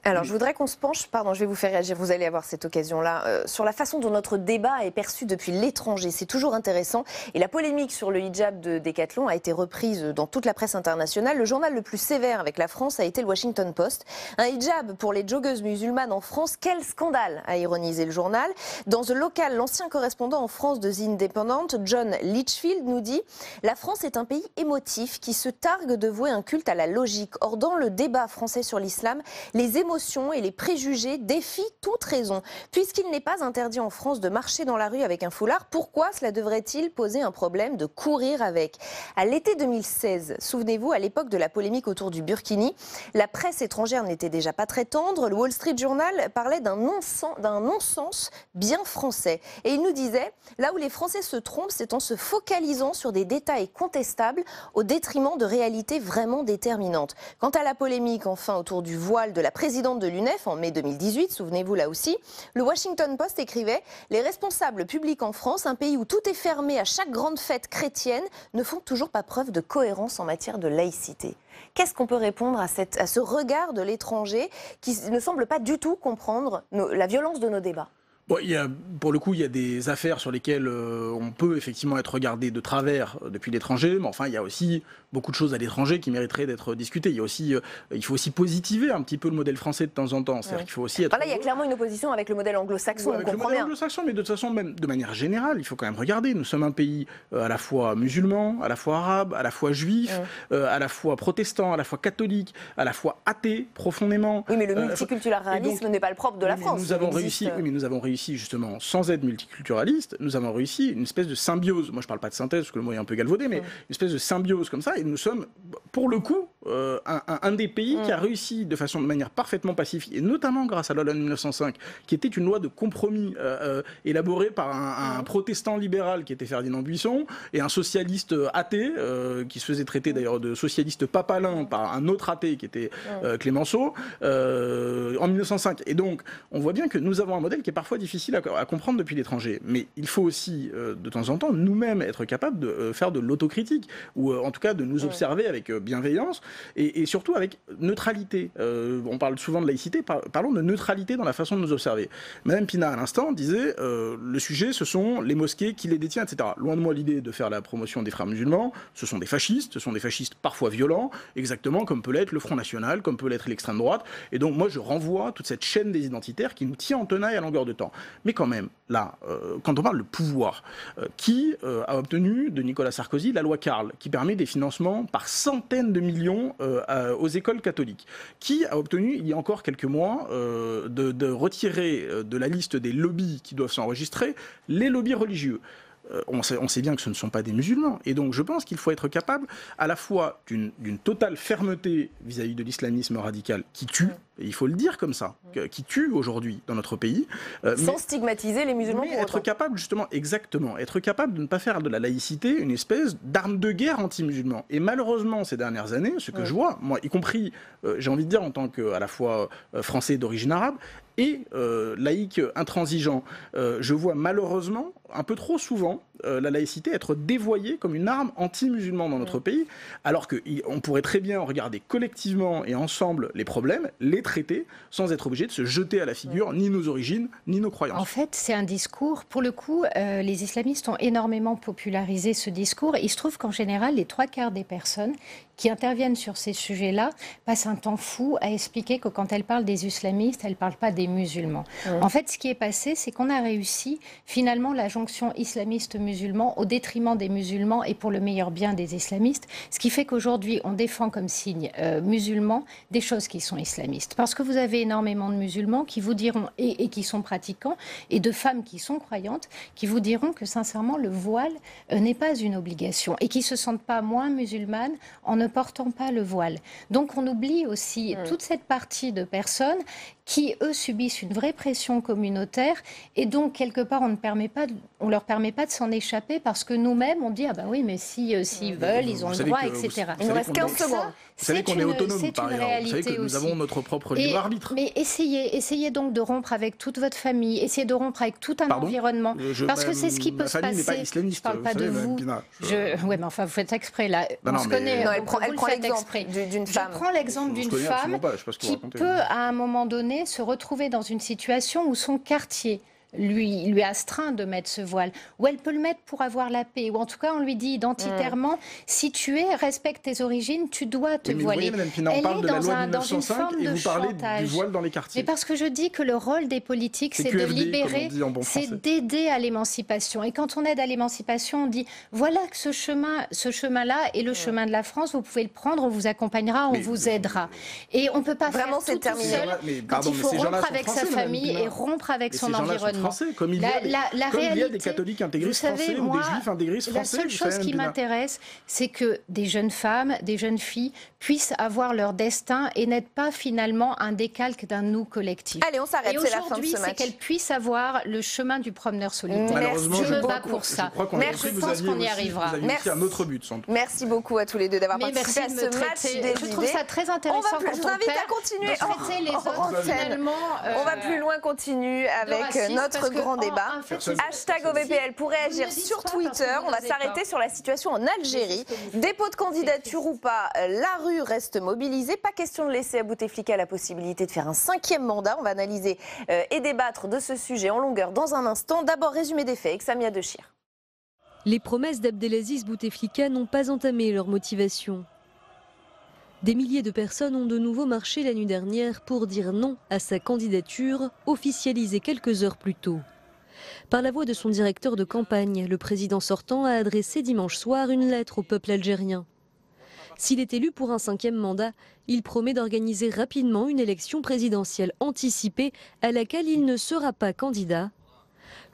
Alors, je voudrais qu'on se penche, pardon, je vais vous faire réagir, vous allez avoir cette occasion-là, sur la façon dont notre débat est perçu depuis l'étranger. C'est toujours intéressant. Et la polémique sur le hijab de Decathlon a été reprise dans toute la presse internationale. Le journal le plus sévère avec la France a été le Washington Post. Un hijab pour les joggeuses musulmanes en France, quel scandale, a ironisé le journal. Dans The Local, l'ancien correspondant en France de The Independent, John Litchfield, nous dit « La France est un pays émotif qui se targue de vouer un culte à la logique. Or, dans le débat français sur l'islam, les émotions et les préjugés défient toute raison. Puisqu'il n'est pas interdit en France de marcher dans la rue avec un foulard, pourquoi cela devrait-il poser un problème de courir avec? À l'été 2016, souvenez-vous, à l'époque de la polémique autour du burkini, la presse étrangère n'était déjà pas très tendre. Le Wall Street Journal parlait d'un non-sens bien français. Et il nous disait, là où les Français se trompent, c'est en se focalisant sur des détails contestables au détriment de réalités vraiment déterminantes. Quant à la polémique, enfin, autour du voile de la présidente de l'UNEF en mai 2018, souvenez-vous là aussi, le Washington Post écrivait « Les responsables publics en France, un pays où tout est fermé à chaque grande fête chrétienne, ne font toujours pas preuve de cohérence en matière de laïcité ». Qu'est-ce qu'on peut répondre à ce regard de l'étranger qui ne semble pas du tout comprendre la violence de nos débats? Bon, pour le coup, il y a des affaires sur lesquelles on peut effectivement être regardé de travers depuis l'étranger, mais enfin, il y a aussi beaucoup de choses à l'étranger qui mériteraient d'être discutées. Il faut aussi positiver un petit peu le modèle français de temps en temps. C'est-à-dire qu'il faut aussi être... Là, il y a clairement une opposition avec le modèle anglo-saxon, on comprend bien. Avec le modèle anglo-saxon, mais de toute façon, même de manière générale, il faut quand même regarder. Nous sommes un pays à la fois musulman, à la fois arabe, à la fois juif, à la fois protestant, à la fois catholique, à la fois athée profondément. Oui, mais le multiculturalisme n'est pas le propre de la France. Nous avons réussi, justement, sans être multiculturaliste, nous avons réussi une espèce de symbiose. Moi, je ne parle pas de synthèse, parce que le mot est un peu galvaudé, mais une espèce de symbiose comme ça. Et nous sommes, pour le coup, un des pays qui a réussi de manière parfaitement pacifique, et notamment grâce à la loi de 1905, qui était une loi de compromis élaborée par un protestant libéral qui était Ferdinand Buisson, et un socialiste athée, qui se faisait traiter d'ailleurs de socialiste papalin par un autre athée qui était Clémenceau, en 1905. Et donc, on voit bien que nous avons un modèle qui est parfois difficile à comprendre depuis l'étranger. Mais il faut aussi, de temps en temps, nous-mêmes être capables de faire de l'autocritique, ou en tout cas de nous observer avec bienveillance, et surtout avec neutralité. On parle souvent de laïcité, parlons de neutralité dans la façon de nous observer. Madame Pina, à l'instant, disait le sujet, ce sont les mosquées qui les détiennent, etc. Loin de moi l'idée de faire la promotion des frères musulmans, ce sont des fascistes parfois violents, exactement comme peut l'être le Front National, comme peut l'être l'extrême droite, et donc moi je renvoie toute cette chaîne des identitaires qui nous tient en tenaille à longueur de temps. Mais quand même, là, quand on parle de pouvoir, qui a obtenu de Nicolas Sarkozy la loi Carle, qui permet des financements par centaines de millions aux écoles catholiques, qui a obtenu, il y a encore quelques mois, de retirer de la liste des lobbies qui doivent s'enregistrer, les lobbies religieux. On sait bien que ce ne sont pas des musulmans. Et donc je pense qu'il faut être capable à la fois d'une totale fermeté vis-à-vis de l'islamisme radical qui tue, et il faut le dire comme ça, qui tue aujourd'hui dans notre pays. Sans stigmatiser les musulmans. Mais être capable justement, exactement, être capable de ne pas faire de la laïcité une espèce d'arme de guerre anti-musulman. Et malheureusement, ces dernières années, ce que je vois, moi y compris, j'ai envie de dire en tant qu'à la fois français d'origine arabe, et laïque intransigeant, je vois malheureusement un peu trop souvent la laïcité être dévoyée comme une arme anti-musulman dans notre pays, alors qu'on pourrait très bien regarder collectivement et ensemble les problèmes, les traiter, sans être obligé de se jeter à la figure ni nos origines, ni nos croyances. En fait, c'est un discours, pour le coup, les islamistes ont énormément popularisé ce discours, et il se trouve qu'en général, les 3/4 des personnes qui interviennent sur ces sujets-là passent un temps fou à expliquer que quand elles parlent des islamistes, elles ne parlent pas des musulmans. En fait, ce qui est passé, c'est qu'on a réussi finalement la jonction islamiste-musulman au détriment des musulmans et pour le meilleur bien des islamistes, ce qui fait qu'aujourd'hui, on défend comme signe musulman des choses qui sont islamistes. Parce que vous avez énormément de musulmans qui vous diront, et qui sont pratiquants, et de femmes qui sont croyantes, qui vous diront que sincèrement, le voile n'est pas une obligation et qui ne se sentent pas moins musulmanes en ne portant pas le voile. Donc on oublie aussi toute cette partie de personnes qui, eux, subissent une vraie pression communautaire et donc, quelque part, on ne leur permet pas de s'en échapper parce que nous-mêmes, on dit « Ah ben oui, mais s'ils veulent, ils ont le droit, etc. » Il nous reste 15 secondes. Vous savez qu'on est autonome, par exemple. Vous savez que nous avons notre propre libre arbitre. Mais essayez donc de rompre avec toute votre famille, essayez de rompre avec tout un environnement. Parce que c'est ce qui peut se passer. Ma famille n'est pas islamiste. Je ne parle pas de vous. Oui, mais enfin, vous faites exprès, là. On se connaît. Elle prend l'exemple d'une femme. Je prends l'exemple d'une femme qui peut, à un moment donné, se retrouver dans une situation où son quartier lui astreint de mettre ce voile, ou elle peut le mettre pour avoir la paix, ou en tout cas on lui dit identitairement si tu respectes tes origines, tu dois te voiler. Madame Pina, on parle de la loi de 1905 et vous parlez du voile dans les quartiers. Mais parce que je dis que le rôle des politiques, c'est de libérer, c'est d'aider à l'émancipation. Et quand on aide à l'émancipation, on dit voilà que ce chemin-là est le chemin de la France, vous pouvez le prendre, on vous accompagnera, on vous aidera. Et on ne peut pas vraiment faire tout seul. Quand il faut rompre avec sa famille et rompre avec son environnement. Français, comme il y a des catholiques intégristes français ou des juifs intégristes français. La seule chose qui m'intéresse, c'est que des jeunes femmes, des jeunes filles puissent avoir leur destin et n'être pas finalement un décalque d'un nous collectif. Allez, on s'arrête, c'est la fin de ce match. Et aujourd'hui, c'est qu'elles puissent avoir le chemin du promeneur solitaire. Je me bats pour ça. Merci, je pense qu'on y arrivera. Merci. Un autre but, sans doute. Merci beaucoup à tous les deux d'avoir participé à ce match. Je trouve ça très intéressant. Je vous invite à continuer. On va plus loin, continue avec notre grand débat. Hashtag OVPL pour réagir sur Twitter. On va s'arrêter sur la situation en Algérie. Dépôt de candidature ou pas, la rue reste mobilisée. Pas question de laisser à Bouteflika la possibilité de faire un 5e mandat. On va analyser et débattre de ce sujet en longueur dans un instant. D'abord, résumé des faits avec Samia Dechir. Les promesses d'Abdelaziz Bouteflika n'ont pas entamé leur motivation. Des milliers de personnes ont de nouveau marché la nuit dernière pour dire non à sa candidature, officialisée quelques heures plus tôt. Par la voix de son directeur de campagne, le président sortant a adressé dimanche soir une lettre au peuple algérien. S'il est élu pour un 5e mandat, il promet d'organiser rapidement une élection présidentielle anticipée à laquelle il ne sera pas candidat,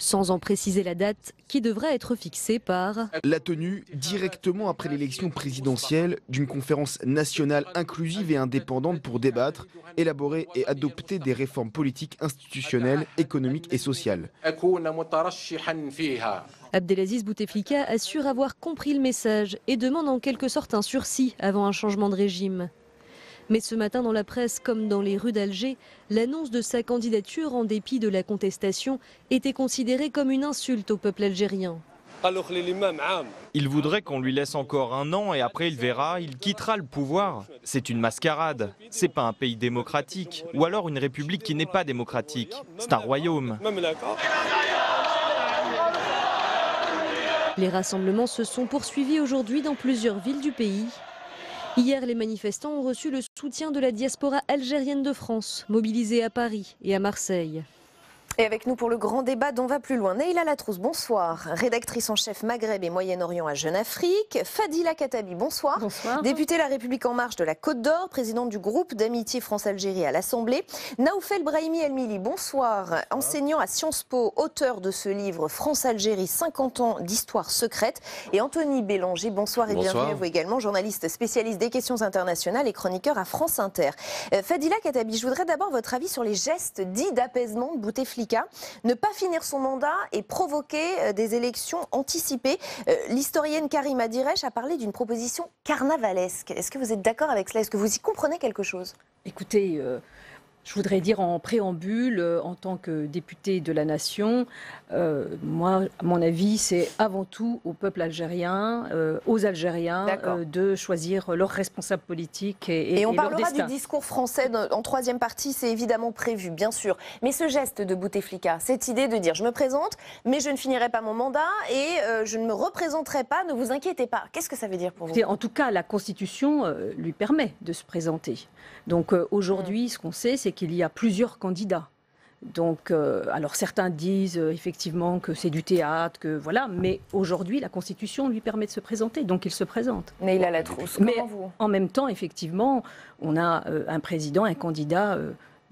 sans en préciser la date qui devra être fixée par la tenue, directement après l'élection présidentielle, d'une conférence nationale inclusive et indépendante pour débattre, élaborer et adopter des réformes politiques, institutionnelles, économiques et sociales. Abdelaziz Bouteflika assure avoir compris le message et demande en quelque sorte un sursis avant un changement de régime. Mais ce matin dans la presse comme dans les rues d'Alger, l'annonce de sa candidature en dépit de la contestation était considérée comme une insulte au peuple algérien. Il voudrait qu'on lui laisse encore 1 an et après il verra, il quittera le pouvoir. C'est une mascarade. C'est pas un pays démocratique. Ou alors une république qui n'est pas démocratique. C'est un royaume. Les rassemblements se sont poursuivis aujourd'hui dans plusieurs villes du pays. Hier, les manifestants ont reçu le soutien de la diaspora algérienne de France, mobilisée à Paris et à Marseille. Et avec nous pour le grand débat dont va plus loin, Neila Latrousse, bonsoir. Rédactrice en chef Maghreb et Moyen-Orient à Jeune Afrique. Fadila Khattabi, bonsoir. Bonsoir. Députée La République En Marche de la Côte d'Or, présidente du groupe d'amitié France-Algérie à l'Assemblée. Naoufel Brahimi El-Mili, bonsoir. Enseignant à Sciences Po, auteur de ce livre France-Algérie, 50 ans d'histoire secrète. Et Anthony Bélanger, bonsoir et bienvenue à vous également, journaliste spécialiste des questions internationales et chroniqueur à France Inter. Fadila Khattabi, je voudrais d'abord votre avis sur les gestes dits d'apaisement de Bouteflika. Ne pas finir son mandat et provoquer des élections anticipées. L'historienne Karima Diresh a parlé d'une proposition carnavalesque. Est-ce que vous êtes d'accord avec cela? Est-ce que vous y comprenez quelque chose? Écoutez, Je voudrais dire en préambule, en tant que députée de la Nation, moi, à mon avis, c'est avant tout au peuple algérien, aux Algériens, de choisir leurs responsables politiques et on leur parlera destin. du discours français en troisième partie, c'est évidemment prévu, bien sûr. Mais ce geste de Bouteflika, cette idée de dire je me présente, mais je ne finirai pas mon mandat et je ne me représenterai pas, ne vous inquiétez pas. Qu'est-ce que ça veut dire pour vous? En tout cas, la Constitution lui permet de se présenter. Donc aujourd'hui, ce qu'on sait, c'est qu'il y a plusieurs candidats. Donc, alors certains disent effectivement que c'est du théâtre, que voilà, mais aujourd'hui, la Constitution lui permet de se présenter, donc il se présente. Neïla Latrousse, mais comment vous? En même temps, effectivement, on a un président, un candidat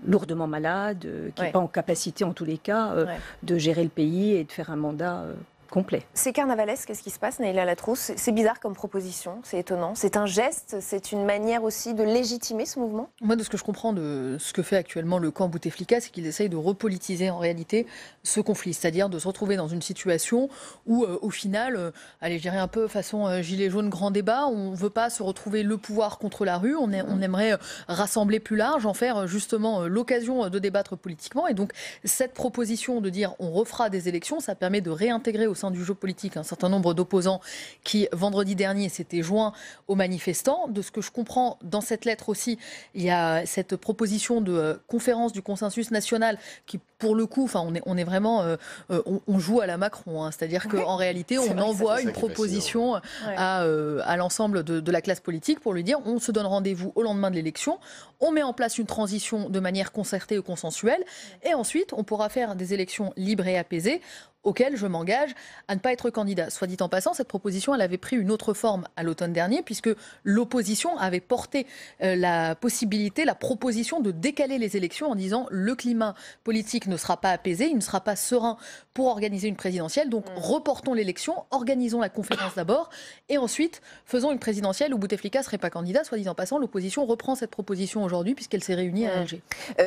lourdement malade, qui n'est pas en capacité, en tous les cas, de gérer le pays et de faire un mandat complet. C'est carnavalesque, qu'est-ce qui se passe, Neïla Latrousse? C'est bizarre comme proposition, c'est étonnant. C'est un geste, c'est une manière aussi de légitimer ce mouvement? Moi, de ce que je comprends de ce que fait actuellement le camp Bouteflika, c'est qu'ils essayent de repolitiser en réalité ce conflit, c'est-à-dire de se retrouver dans une situation où, au final, allez, je dirais un peu façon gilet jaune, grand débat, on ne veut pas se retrouver le pouvoir contre la rue, on aimerait rassembler plus large, en faire justement l'occasion de débattre politiquement. Et donc, cette proposition de dire on refera des élections, ça permet de réintégrer au sein du jeu politique un certain nombre d'opposants qui, vendredi dernier, s'étaient joints aux manifestants. De ce que je comprends dans cette lettre aussi, il y a cette proposition de conférence du consensus national qui, pour le coup, on est vraiment, on joue à la Macron, hein, c'est-à-dire qu'en réalité, on envoie une proposition à l'ensemble de la classe politique pour lui dire on se donne rendez-vous au lendemain de l'élection, on met en place une transition de manière concertée et consensuelle, et ensuite on pourra faire des élections libres et apaisées auquel je m'engage à ne pas être candidat. Soit dit en passant, cette proposition, elle avait pris une autre forme à l'automne dernier, puisque l'opposition avait porté la possibilité, la proposition de décaler les élections en disant le climat politique ne sera pas apaisé, il ne sera pas serein pour organiser une présidentielle, donc reportons l'élection, organisons la conférence d'abord, et ensuite faisons une présidentielle où Bouteflika ne serait pas candidat. Soit dit en passant, l'opposition reprend cette proposition aujourd'hui, puisqu'elle s'est réunie à Alger.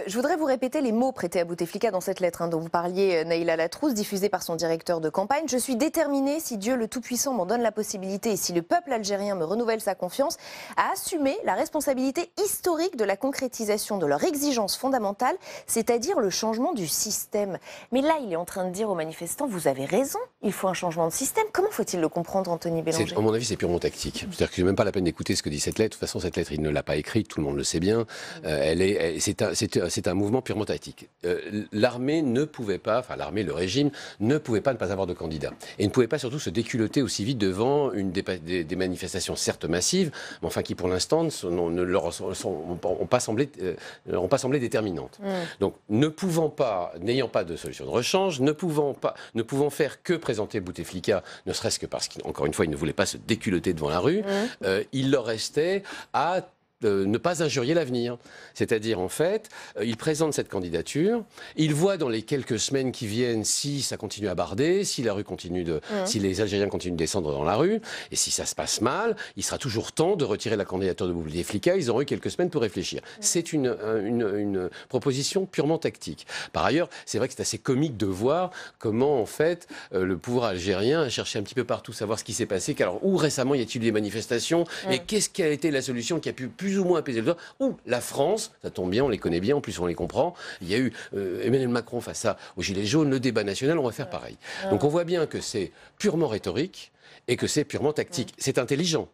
Je voudrais vous répéter les mots prêtés à Bouteflika dans cette lettre dont vous parliez, Neïla Latrousse, diffusée par son directeur de campagne. Je suis déterminé, si Dieu le Tout-Puissant m'en donne la possibilité et si le peuple algérien me renouvelle sa confiance, à assumer la responsabilité historique de la concrétisation de leur exigence fondamentale, c'est-à-dire le changement du système. Mais là, il est en train de dire aux manifestants, vous avez raison, il faut un changement de système. Comment faut-il le comprendre, Anthony Bélanger? À mon avis, c'est purement tactique. C'est-à-dire que c'est même pas la peine d'écouter ce que dit cette lettre. De toute façon, cette lettre, il ne l'a pas écrite, tout le monde le sait bien. C'est un mouvement purement tactique. L'armée ne pouvait pas, enfin l'armée, le régime, ne pouvait pas ne pas avoir de candidat. Et ne pouvait pas surtout se déculotter aussi vite devant des manifestations certes massives, mais enfin qui pour l'instant n'ont pas semblé déterminantes. Donc n'ayant pas de solution de rechange, ne pouvant faire que présenter Bouteflika, ne serait-ce que parce qu'encore une fois, il ne voulait pas se déculotter devant la rue, il leur restait à ne pas injurier l'avenir. C'est-à-dire, en fait, il présente cette candidature, il voit dans les quelques semaines qui viennent si ça continue à barder, si la rue continue si les Algériens continuent de descendre dans la rue, et si ça se passe mal, il sera toujours temps de retirer la candidature de Bouteflika, ils auront eu quelques semaines pour réfléchir. C'est une proposition purement tactique. Par ailleurs, c'est vrai que c'est assez comique de voir comment, en fait, le pouvoir algérien a cherché un petit peu partout savoir ce qui s'est passé, alors où récemment y a-t-il eu des manifestations, et qu'est-ce qui a été la solution qui a pu plus ou moins apaiser le temps, ou la France, ça tombe bien, on les connaît bien, en plus on les comprend, il y a eu Emmanuel Macron face aux Gilets jaunes, le débat national, on va faire pareil. Donc on voit bien que c'est purement rhétorique et que c'est purement tactique. C'est intelligent.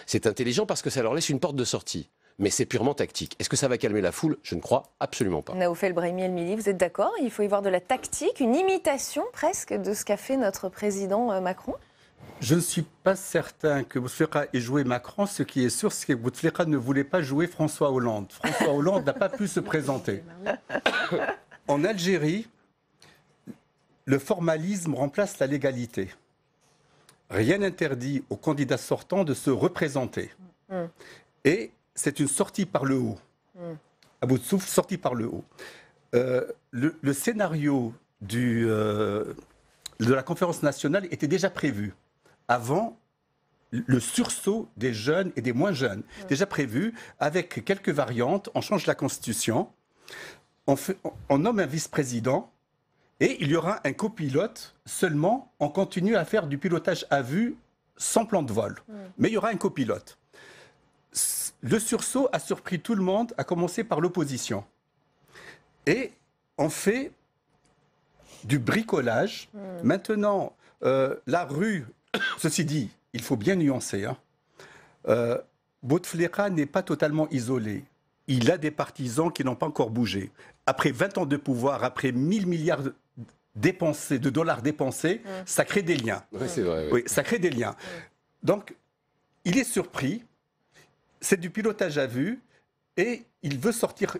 C'est intelligent parce que ça leur laisse une porte de sortie. Mais c'est purement tactique. Est-ce que ça va calmer la foule? Je ne crois absolument pas. Naoufel Brahimi El-Mili, vous êtes d'accord? Il faut y voir de la tactique, une imitation presque de ce qu'a fait notre président Macron? Je ne suis pas certain que Bouteflika ait joué Macron. Ce qui est sûr, c'est que Bouteflika ne voulait pas jouer François Hollande. François Hollande n'a pas pu se présenter. En Algérie, le formalisme remplace la légalité. Rien n'interdit aux candidats sortants de se représenter. Et c'est une sortie par le haut. À bout de souffle, sortie par le haut. Le scénario de la conférence nationale était déjà prévu avant le sursaut des jeunes et des moins jeunes. Déjà prévu, avec quelques variantes, on change la Constitution, on nomme un vice-président, et il y aura un copilote, seulement on continue à faire du pilotage à vue sans plan de vol. Mais il y aura un copilote. Le sursaut a surpris tout le monde, à commencer par l'opposition. Et on fait du bricolage. Maintenant, la rue, ceci dit, il faut bien nuancer. Bouteflika n'est pas totalement isolé. Il a des partisans qui n'ont pas encore bougé. Après 20 ans de pouvoir, après 1000 milliards de dollars dépensés, ça crée des liens. Oui, c'est vrai. Oui, ça crée des liens. Donc, il est surpris. C'est du pilotage à vue. Et il veut sortir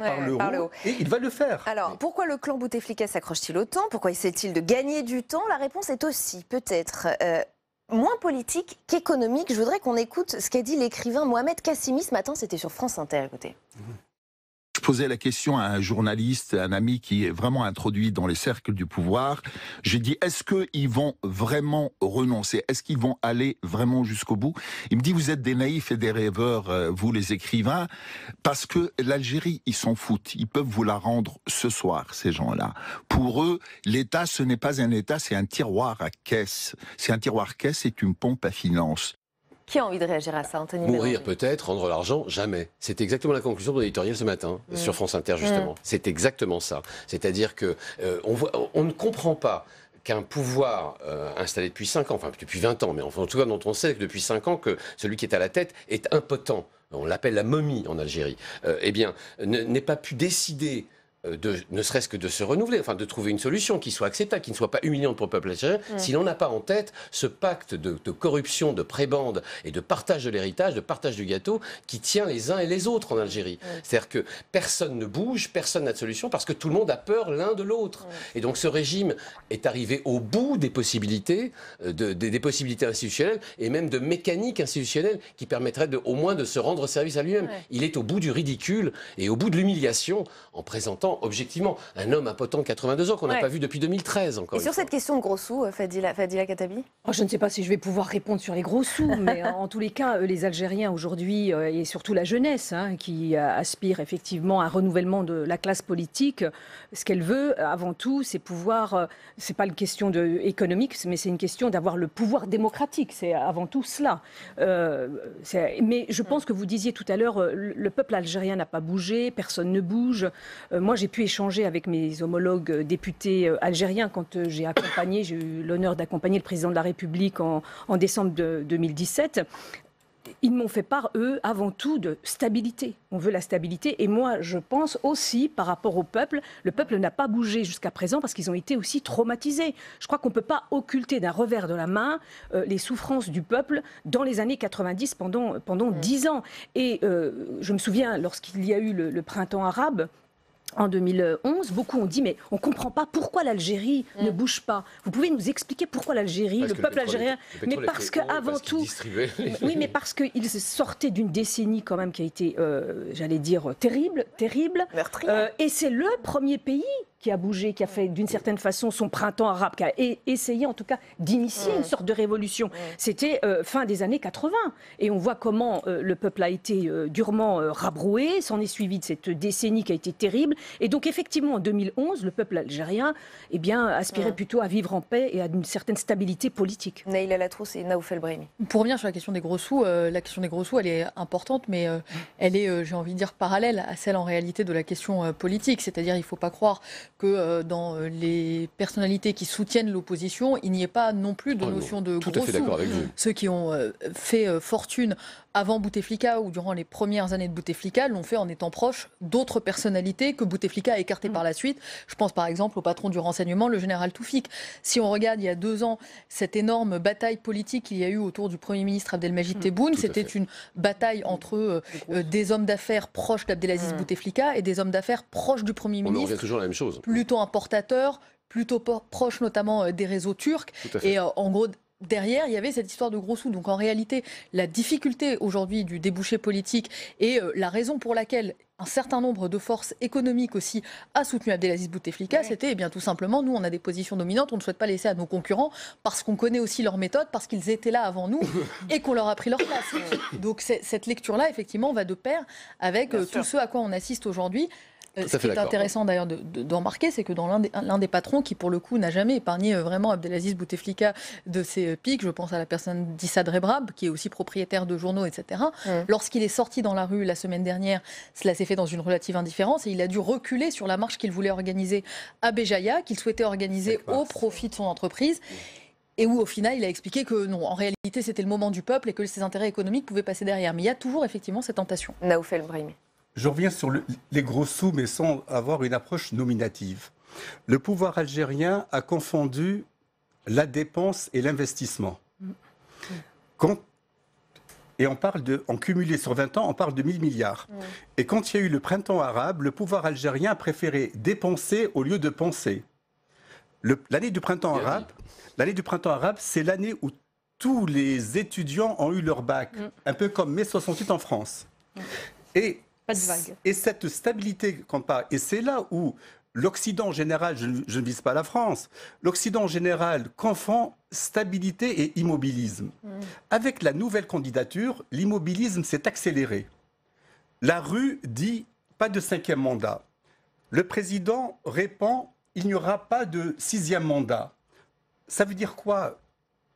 par le haut, et il va le faire. Alors, pourquoi le clan Bouteflika s'accroche-t-il autant? Pourquoi essaie-t-il de gagner du temps? La réponse est aussi, peut-être, moins politique qu'économique. Je voudrais qu'on écoute ce qu'a dit l'écrivain Mohamed Kassimi ce matin, c'était sur France Inter. Écoutez. Je posais la question à un journaliste, un ami qui est vraiment introduit dans les cercles du pouvoir. J'ai dit, est-ce qu'ils vont vraiment renoncer? Est-ce qu'ils vont aller vraiment jusqu'au bout? Il me dit, vous êtes des naïfs et des rêveurs, vous les écrivains, parce que l'Algérie, ils s'en foutent. Ils peuvent vous la rendre ce soir, ces gens-là. Pour eux, l'État, ce n'est pas un État, c'est un tiroir à caisse. C'est un tiroir à caisse, c'est une pompe à finances. Qui a envie de réagir à ça, Anthony Mourir Bélanger? peut-être, rendre l'argent, jamais. C'est exactement la conclusion de l'éditorial ce matin, sur France Inter, justement. C'est exactement ça. C'est-à-dire que on ne comprend pas qu'un pouvoir installé depuis 5 ans, enfin depuis 20 ans, mais enfin, en tout cas dont on sait que depuis 5 ans que celui qui est à la tête est impotent. On l'appelle la momie en Algérie. Eh bien, n'ait pas pu décider ne serait-ce que de se renouveler, enfin de trouver une solution qui soit acceptable, qui ne soit pas humiliante pour le peuple algérien, si l'on n'a pas en tête ce pacte de corruption, de prébande et de partage de l'héritage, de partage du gâteau qui tient les uns et les autres en Algérie. C'est-à-dire que personne ne bouge, personne n'a de solution parce que tout le monde a peur l'un de l'autre. Et donc ce régime est arrivé au bout des possibilités, des possibilités institutionnelles et même de mécaniques institutionnelles qui permettraient au moins de se rendre service à lui-même. Il est au bout du ridicule et au bout de l'humiliation en présentant objectivement un homme impotent de 82 ans qu'on n'a pas vu depuis 2013 encore. Et sur cette question de gros sous, Fadila Khattabi? Je ne sais pas si je vais pouvoir répondre sur les gros sous, mais en tous les cas, les Algériens aujourd'hui, et surtout la jeunesse, qui aspire effectivement à un renouvellement de la classe politique, ce qu'elle veut avant tout, c'est pouvoir, c'est pas une question économique, mais c'est une question d'avoir le pouvoir démocratique, c'est avant tout cela. Mais je pense que vous disiez tout à l'heure, le peuple algérien n'a pas bougé, personne ne bouge. Moi, j'ai pu échanger avec mes homologues députés algériens quand j'ai eu l'honneur d'accompagner le président de la République en décembre 2017. Ils m'ont fait part, eux, avant tout, de stabilité. On veut la stabilité. Et moi, je pense aussi, par rapport au peuple, le peuple n'a pas bougé jusqu'à présent parce qu'ils ont été aussi traumatisés. Je crois qu'on ne peut pas occulter d'un revers de la main les souffrances du peuple dans les années 90 pendant 10 ans. Et je me souviens, lorsqu'il y a eu le printemps arabe, en 2011, beaucoup ont dit mais on ne comprend pas pourquoi l'Algérie ne bouge pas. Vous pouvez nous expliquer pourquoi l'Algérie, le peuple algérien, mais parce qu'avant tout, oui, mais parce qu'il sortait d'une décennie quand même qui a été, j'allais dire, terrible, et c'est le premier pays qui a bougé, qui a fait d'une certaine façon son printemps arabe, qui a essayé en tout cas d'initier une sorte de révolution. C'était fin des années 80. Et on voit comment le peuple a été durement rabroué, s'en est suivi de cette décennie qui a été terrible. Et donc effectivement, en 2011, le peuple algérien aspirait plutôt à vivre en paix et à une certaine stabilité politique. Naïla Latrousse et Naoufel Brahimi. Pour revenir sur la question des gros sous, elle est importante, mais elle est, j'ai envie de dire, parallèle à celle en réalité de la question politique. C'est-à-dire, il ne faut pas croire que dans les personnalités qui soutiennent l'opposition, il n'y ait pas non plus de notion de gros sous. Ceux qui ont fait fortune avant Bouteflika ou durant les premières années de Bouteflika l'ont fait en étant proches d'autres personnalités que Bouteflika a écartées par la suite. Je pense par exemple au patron du renseignement, le général Toufik. Si on regarde il y a 2 ans cette énorme bataille politique qu'il y a eu autour du Premier ministre Abdelmajid Tebboune, c'était une bataille entre des hommes d'affaires proches d'Abdelaziz Bouteflika et des hommes d'affaires proches du Premier ministre. On revient toujours à la même chose. Plutôt importateurs, plutôt proches notamment des réseaux turcs. Et en gros, derrière, il y avait cette histoire de gros sous. Donc en réalité, la difficulté aujourd'hui du débouché politique et la raison pour laquelle un certain nombre de forces économiques aussi a soutenu Abdelaziz Bouteflika, c'était bien tout simplement, nous on a des positions dominantes, on ne souhaite pas laisser à nos concurrents parce qu'on connaît aussi leurs méthodes, parce qu'ils étaient là avant nous et qu'on leur a pris leur place. Donc cette lecture-là, effectivement, va de pair avec tout ce à quoi on assiste aujourd'hui. Ce qui est intéressant d'ailleurs de remarquer, c'est que dans l'un des patrons qui, pour le coup, n'a jamais épargné vraiment Abdelaziz Bouteflika de ses pics, je pense à la personne d'Issa Rebrab, qui est aussi propriétaire de journaux, etc. Lorsqu'il est sorti dans la rue la semaine dernière, cela s'est fait dans une relative indifférence et il a dû reculer sur la marche qu'il voulait organiser à Béjaïa, qu'il souhaitait organiser au profit de son entreprise. Et où, au final, il a expliqué que non, en réalité, c'était le moment du peuple et que ses intérêts économiques pouvaient passer derrière. Mais il y a toujours, effectivement, cette tentation. Naoufel Brahimi. Je reviens sur les gros sous, mais sans avoir une approche nominative. Le pouvoir algérien a confondu la dépense et l'investissement. Et on parle en cumulé sur 20 ans, on parle de 1000 milliards. Et quand il y a eu le printemps arabe, le pouvoir algérien a préféré dépenser au lieu de penser. L'année du printemps arabe, c'est l'année où tous les étudiants ont eu leur bac, un peu comme mai 68 en France. Et pas de vague. Et cette stabilité qu'on parle, et c'est là où l'Occident en général, je ne vise pas la France, l'Occident en général confond stabilité et immobilisme. Avec la nouvelle candidature, l'immobilisme s'est accéléré. La rue dit pas de 5e mandat. Le président répond il n'y aura pas de 6e mandat. Ça veut dire quoi?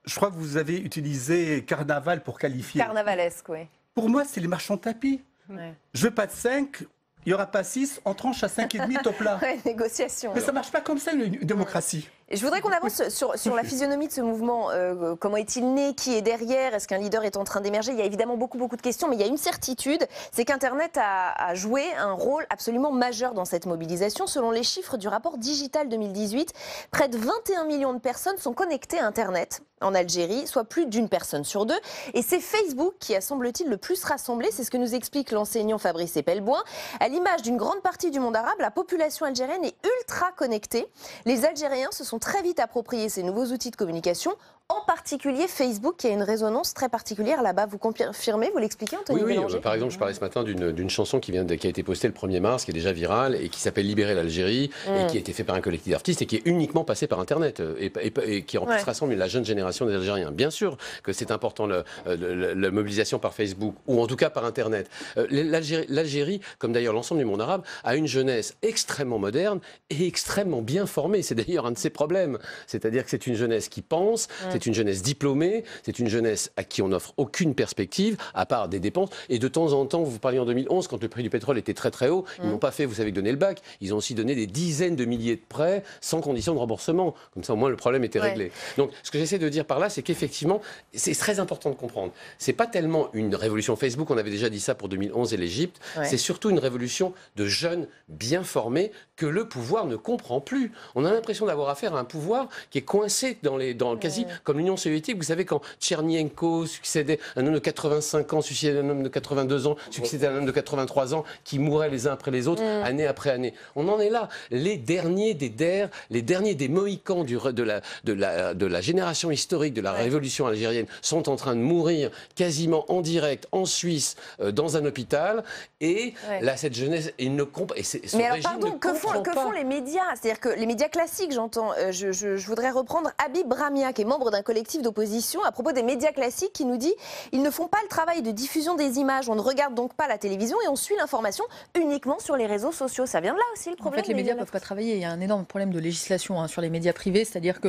Je crois que vous avez utilisé carnaval pour qualifier. Carnavalesque, oui. Pour moi, c'est les marchands de tapis. Ouais. Je veux pas de 5, il n'y aura pas 6, on tranche à 5,5 top là. Ouais, négociation. Mais ça ne marche pas comme ça, une démocratie. Et je voudrais qu'on avance sur la physionomie de ce mouvement. Comment est-il né? Qui est derrière? Est-ce qu'un leader est en train d'émerger? Il y a évidemment beaucoup de questions, mais il y a une certitude, c'est qu'Internet a joué un rôle absolument majeur dans cette mobilisation. Selon les chiffres du rapport Digital 2018, près de 21 millions de personnes sont connectées à Internet en Algérie, soit plus d'une personne sur deux. Et c'est Facebook qui a, semble-t-il, le plus rassemblé. C'est ce que nous explique l'enseignant Fabrice Epelboin. À l'image d'une grande partie du monde arabe, la population algérienne est ultra connectée. Les Algériens se sont très vite approprié ces nouveaux outils de communication, en particulier Facebook, qui a une résonance très particulière là-bas. Vous confirmez, vous l'expliquez, Anthony Bélanger? Par exemple, je parlais ce matin d'une chanson qui a été postée le 1er mars, qui est déjà virale, et qui s'appelle Libérer l'Algérie, et qui a été fait par un collectif d'artistes, et qui est uniquement passé par Internet, et qui en plus rassemble la jeune génération des Algériens. Bien sûr que c'est important, la mobilisation par Facebook, ou en tout cas par Internet. L'Algérie, comme d'ailleurs l'ensemble du monde arabe, a une jeunesse extrêmement moderne et extrêmement bien formée. C'est d'ailleurs un de ses problèmes. C'est-à-dire que c'est une jeunesse qui pense, c'est une jeunesse diplômée, c'est une jeunesse à qui on n'offre aucune perspective, à part des dépenses. Et de temps en temps, vous parliez en 2011, quand le prix du pétrole était très très haut, ils n'ont pas fait, vous savez, donner le bac. Ils ont aussi donné des dizaines de milliers de prêts sans condition de remboursement. Comme ça, au moins, le problème était réglé. Donc, ce que j'essaie de dire par là, c'est qu'effectivement, c'est très important de comprendre. C'est pas tellement une révolution Facebook, on avait déjà dit ça pour 2011 et l'Égypte. C'est surtout une révolution de jeunes bien formés que le pouvoir ne comprend plus. On a l'impression d'avoir affaire à un pouvoir qui est coincé dans le quasi comme l'Union soviétique. Vous savez, quand Tchernienko succédait un homme de 85 ans, succédait un homme de 82 ans, succédait un homme de 83 ans, qui mouraient les uns après les autres, année après année. On en est là. Les derniers des DER, les derniers des Mohicans de la génération historique de la révolution algérienne sont en train de mourir quasiment en direct en Suisse, dans un hôpital. Et là, cette jeunesse, il ne comprend pas. Mais alors, pardon, que font les médias? C'est-à-dire que les médias classiques, j'entends, je voudrais reprendre Habib Bramia, qui est membre d'un collectif d'opposition, à propos des médias classiques, qui nous dit ils ne font pas le travail de diffusion des images, on ne regarde donc pas la télévision et on suit l'information uniquement sur les réseaux sociaux. Ça vient de là aussi le problème. En fait, les médias ne peuvent pas travailler. Il y a un énorme problème de législation sur les médias privés, c'est-à-dire que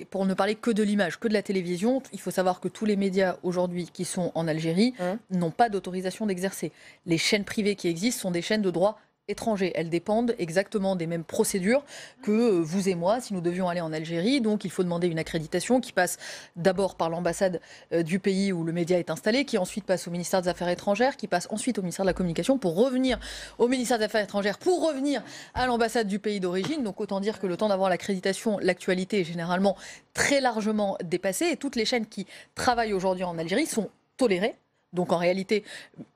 pour ne parler que de l'image, que de la télévision, il faut savoir que tous les médias aujourd'hui qui sont en Algérie n'ont pas d'autorisation d'exercer. Les chaînes privées qui existent sont des chaînes de droit étrangers. Elles dépendent exactement des mêmes procédures que vous et moi si nous devions aller en Algérie. Donc il faut demander une accréditation qui passe d'abord par l'ambassade du pays où le média est installé, qui ensuite passe au ministère des Affaires étrangères, qui passe ensuite au ministère de la Communication pour revenir au ministère des Affaires étrangères, pour revenir à l'ambassade du pays d'origine. Donc autant dire que le temps d'avoir l'accréditation, l'actualité est généralement très largement dépassée et toutes les chaînes qui travaillent aujourd'hui en Algérie sont tolérées. Donc en réalité,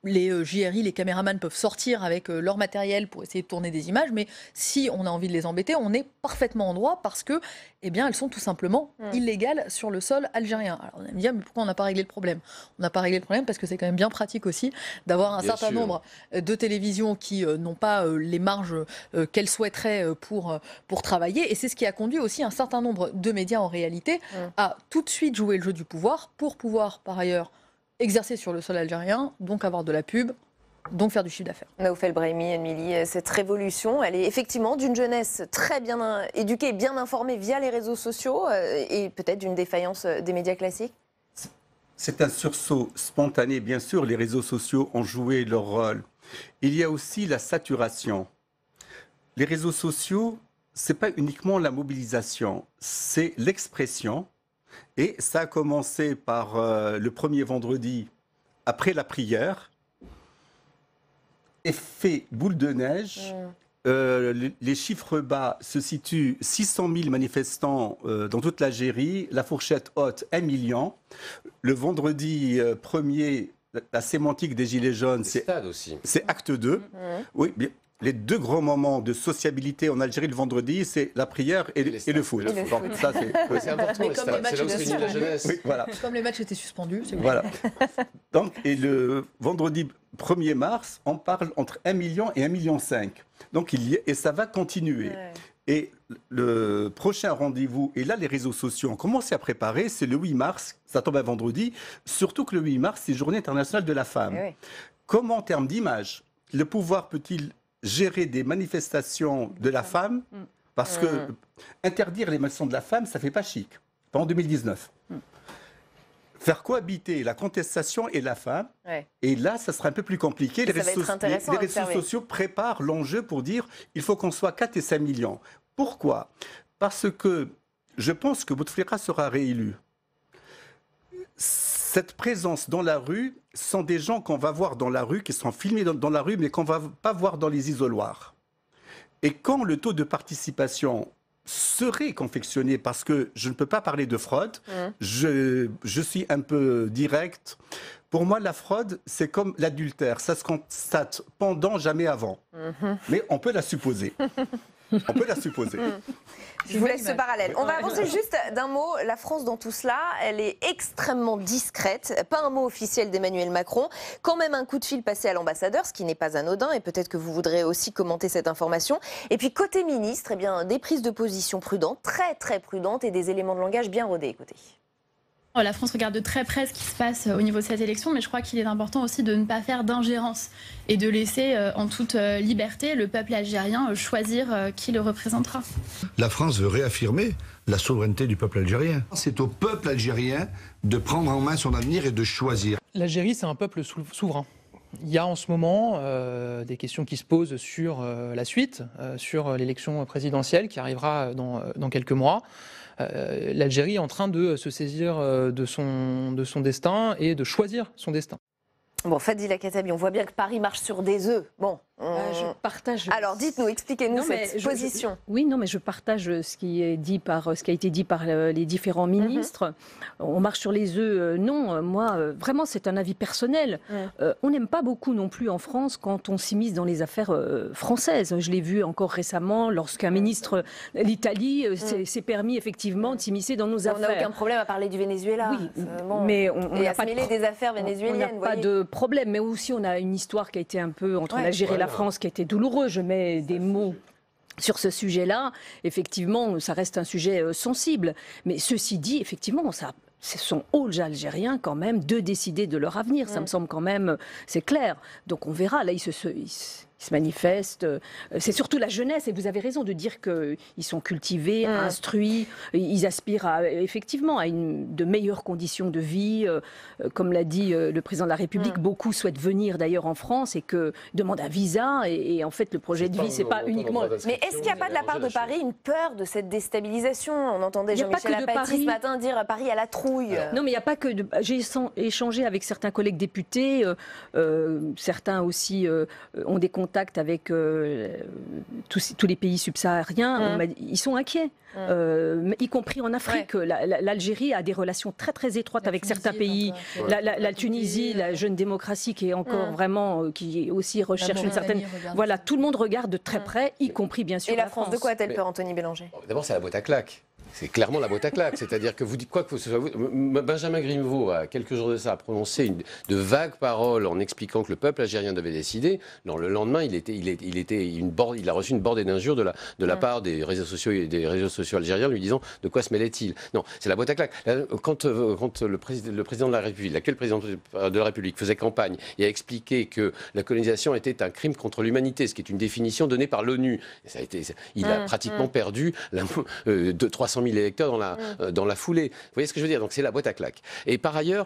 les JRI, les caméramans peuvent sortir avec leur matériel pour essayer de tourner des images, mais si on a envie de les embêter, on est parfaitement en droit parce que, eh bien, elles sont tout simplement illégales sur le sol algérien. Alors on va me dire, mais pourquoi on n'a pas réglé le problème? On n'a pas réglé le problème parce que c'est quand même bien pratique aussi d'avoir un certain nombre de télévisions qui n'ont pas les marges qu'elles souhaiteraient pour travailler, et c'est ce qui a conduit aussi un certain nombre de médias en réalité à tout de suite jouer le jeu du pouvoir pour pouvoir par ailleurs exercer sur le sol algérien, donc avoir de la pub, donc faire du chiffre d'affaires. Naoufel Brahimi, Émilie, cette révolution, elle est effectivement d'une jeunesse très bien éduquée, bien informée via les réseaux sociaux et peut-être d'une défaillance des médias classiques? C'est un sursaut spontané, bien sûr, les réseaux sociaux ont joué leur rôle. Il y a aussi la saturation. Les réseaux sociaux, ce n'est pas uniquement la mobilisation, c'est l'expression. Et ça a commencé par le premier vendredi après la prière. Effet boule de neige. Les chiffres bas se situent 600 000 manifestants dans toute l'Algérie, la fourchette haute 1 million. Le vendredi 1er, la sémantique des Gilets jaunes, c'est acte 2. Oui, bien. Les deux grands moments de sociabilité en Algérie le vendredi, c'est la prière et le foot. Donc, ça, c'est important, c'est là où se réunit la jeunesse. Oui, voilà. Comme les matchs étaient suspendus, c'est voilà. Donc, et le vendredi 1er mars, on parle entre 1 million et 1,5 million. Donc, et ça va continuer. Ouais. Et le prochain rendez-vous, et là les réseaux sociaux ont commencé à préparer, c'est le 8 mars, ça tombe un vendredi, surtout que le 8 mars, c'est Journée internationale de la femme. Ouais. Comment, en termes d'image, le pouvoir peut-il gérer des manifestations de la femme? Parce que interdire les manifestations de la femme, ça ne fait pas chic. Pas en 2019. Faire cohabiter la contestation et la femme, et là, ça sera un peu plus compliqué. Les réseaux sociaux préparent l'enjeu pour dire il faut qu'on soit 4 et 5 millions. Pourquoi? Parce que je pense que Bouteflika sera réélu. Cette présence dans la rue sont des gens qu'on va voir dans la rue, qui sont filmés dans la rue, mais qu'on ne va pas voir dans les isoloirs. Et quand le taux de participation serait confectionné, parce que je ne peux pas parler de fraude, je suis un peu direct. Pour moi, la fraude, c'est comme l'adultère. Ça se constate pendant, jamais avant. Mais on peut la supposer. On peut la supposer. Je vous laisse ce parallèle. On va avancer juste d'un mot. La France, dans tout cela, elle est extrêmement discrète. Pas un mot officiel d'Emmanuel Macron. Quand même un coup de fil passé à l'ambassadeur, ce qui n'est pas anodin. Et peut-être que vous voudrez aussi commenter cette information. Et puis, côté ministre, eh bien, des prises de position prudentes, très très prudentes, et des éléments de langage bien rodés. Écoutez. La France regarde de très près ce qui se passe au niveau de cette élection, mais je crois qu'il est important aussi de ne pas faire d'ingérence et de laisser en toute liberté le peuple algérien choisir qui le représentera. La France veut réaffirmer la souveraineté du peuple algérien. C'est au peuple algérien de prendre en main son avenir et de choisir. L'Algérie, c'est un peuple souverain. Il y a en ce moment des questions qui se posent sur la suite, sur l'élection présidentielle qui arrivera dans quelques mois. L'Algérie est en train de se saisir de son destin et de choisir son destin. Bon, Fadila Khattabi, on voit bien que Paris marche sur des œufs. Bon, je partage. Alors, dites-nous, expliquez-nous cette position. Oui, non, mais je partage ce qui a été dit par les différents ministres. On marche sur les œufs. Non, moi, vraiment, c'est un avis personnel. On n'aime pas beaucoup non plus en France quand on s'immisce dans les affaires françaises. Je l'ai vu encore récemment lorsqu'un ministre d'Italie s'est permis effectivement de s'immiscer dans nos affaires. On n'a aucun problème à parler du Venezuela. Oui, mais on n'a pas se mêler des affaires vénézuéliennes. On n'a pas de problème, mais aussi on a une histoire qui a été un peu entre l'Algérie et la France qui a été douloureuse. Je mets des mots sur ce sujet-là. Effectivement, ça reste un sujet sensible. Mais ceci dit, effectivement, ce sont aux Algériens quand même de décider de leur avenir. Ça me semble quand même, c'est clair. Donc on verra. Là, ils se manifestent. C'est surtout la jeunesse, et vous avez raison de dire qu'ils sont cultivés, instruits, ils aspirent effectivement à de meilleures conditions de vie. Comme l'a dit le président de la République, beaucoup souhaitent venir d'ailleurs en France et demandent un visa. Et en fait, le projet de vie, c'est pas uniquement... Mais est-ce qu'il n'y a pas de la part de Paris une peur de cette déstabilisation? On entendait Jean-Michel Apathy ce matin dire Paris à la trouille. Non, mais il n'y a pas que... J'ai échangé avec certains collègues députés. Certains aussi ont des contacts avec tous les pays subsahariens. Ils sont inquiets, y compris en Afrique. L'Algérie a des relations très très étroites avec certains pays. La Tunisie, la jeune démocratie qui est encore vraiment, qui aussi recherche une certaine... Voilà, tout le monde regarde de très près, y compris bien sûr la France. De quoi a-t-elle peur, Anthony Bélanger? D'abord, c'est la boîte à claques. C'est clairement la boîte à claques. C'est-à-dire que vous dites quoi que ce soit vous. Benjamin Griveaux, à quelques jours de ça, a prononcé de vagues paroles en expliquant que le peuple algérien devait décider. Non, le lendemain, il a reçu une bordée d'injures de la part des réseaux sociaux algériens lui disant de quoi se mêlait-il. Non, c'est la boîte à claques. Quand le président de la République, l'actuel président de la République faisait campagne et a expliqué que la colonisation était un crime contre l'humanité, ce qui est une définition donnée par l'ONU, il a pratiquement perdu de 300 000 électeurs dans la foulée. Vous voyez ce que je veux dire? Donc c'est la boîte à claques. Et par ailleurs,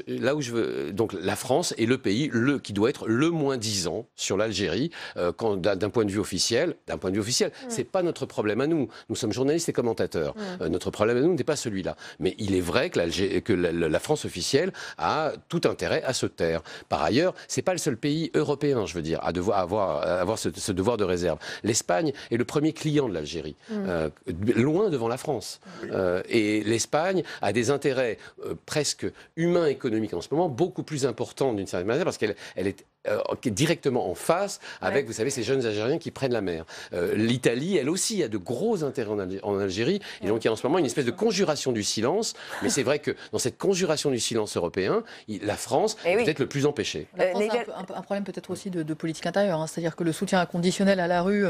là où je veux... Donc la France est le pays qui doit être le moins disant sur l'Algérie d'un point de vue officiel. D'un point de vue officiel, c'est pas notre problème à nous. Nous sommes journalistes et commentateurs. Notre problème à nous n'est pas celui-là. Mais il est vrai que la France officielle a tout intérêt à se taire. Par ailleurs, c'est pas le seul pays européen, je veux dire, à avoir ce devoir de réserve. L'Espagne est le premier client de l'Algérie, loin devant la France. Et l'Espagne a des intérêts presque humains économiques en ce moment, beaucoup plus importants d'une certaine manière, parce qu'elle est directement en face avec, vous savez, ces jeunes Algériens qui prennent la mer. L'Italie, elle aussi, a de gros intérêts en Algérie. Et donc, il y a en ce moment une espèce de conjuration du silence. Mais c'est vrai que dans cette conjuration du silence européen, la France est peut-être le plus empêchée. La France a un problème peut-être aussi de politique intérieure. Hein. C'est-à-dire que le soutien inconditionnel à la rue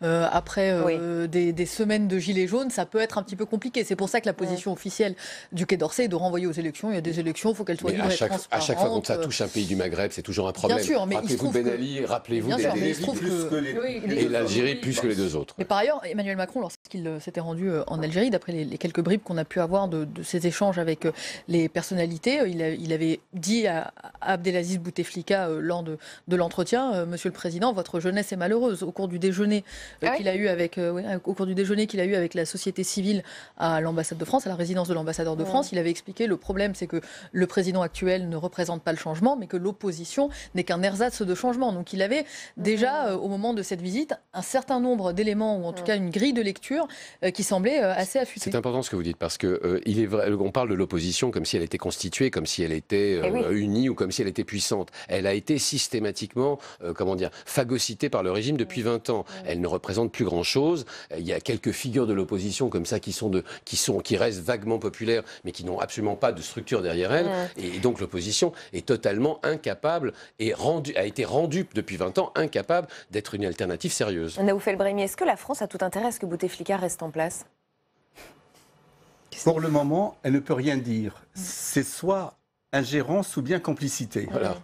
après des semaines de gilets jaunes, ça peut être un petit peu compliqué. C'est pour ça que la position officielle du Quai d'Orsay est de renvoyer aux élections. Il y a des élections, il faut qu'elles soient libres et transparentes. À chaque fois que ça touche un pays du Maghreb, c'est toujours un problème. Bien sûr, mais rappelez-vous Ben Ali, rappelez-vous et l'Algérie plus que les deux autres. Mais par ailleurs, Emmanuel Macron, lorsqu'il s'était rendu en Algérie, d'après les quelques bribes qu'on a pu avoir de ses échanges avec les personnalités, il avait dit à Abdelaziz Bouteflika lors de l'entretien, Monsieur le Président, votre jeunesse est malheureuse. Au cours du déjeuner qu'il a eu avec la société civile à l'ambassade de France, à la résidence de l'ambassadeur de France, il avait expliqué le problème, c'est que le président actuel ne représente pas le changement, mais que l'opposition n'est qu'un ersatz de changement. Donc il avait déjà, au moment de cette visite, un certain nombre d'éléments, ou en tout cas une grille de lecture qui semblait assez affûtée. C'est important ce que vous dites, parce que il est vrai, on parle de l'opposition comme si elle était constituée, comme si elle était unie ou comme si elle était puissante. Elle a été systématiquement, phagocytée par le régime depuis 20 ans. Elle ne représente plus grand-chose. Il y a quelques figures de l'opposition comme ça qui restent vaguement populaires, mais qui n'ont absolument pas de structure derrière elles. Et donc l'opposition est totalement incapable et a été rendue depuis 20 ans incapable d'être une alternative sérieuse. Naoufel El-Brahimi, est-ce que la France a tout intérêt à ce que Bouteflika reste en place? Pour le moment, elle ne peut rien dire. C'est soit ingérence ou bien complicité. Voilà.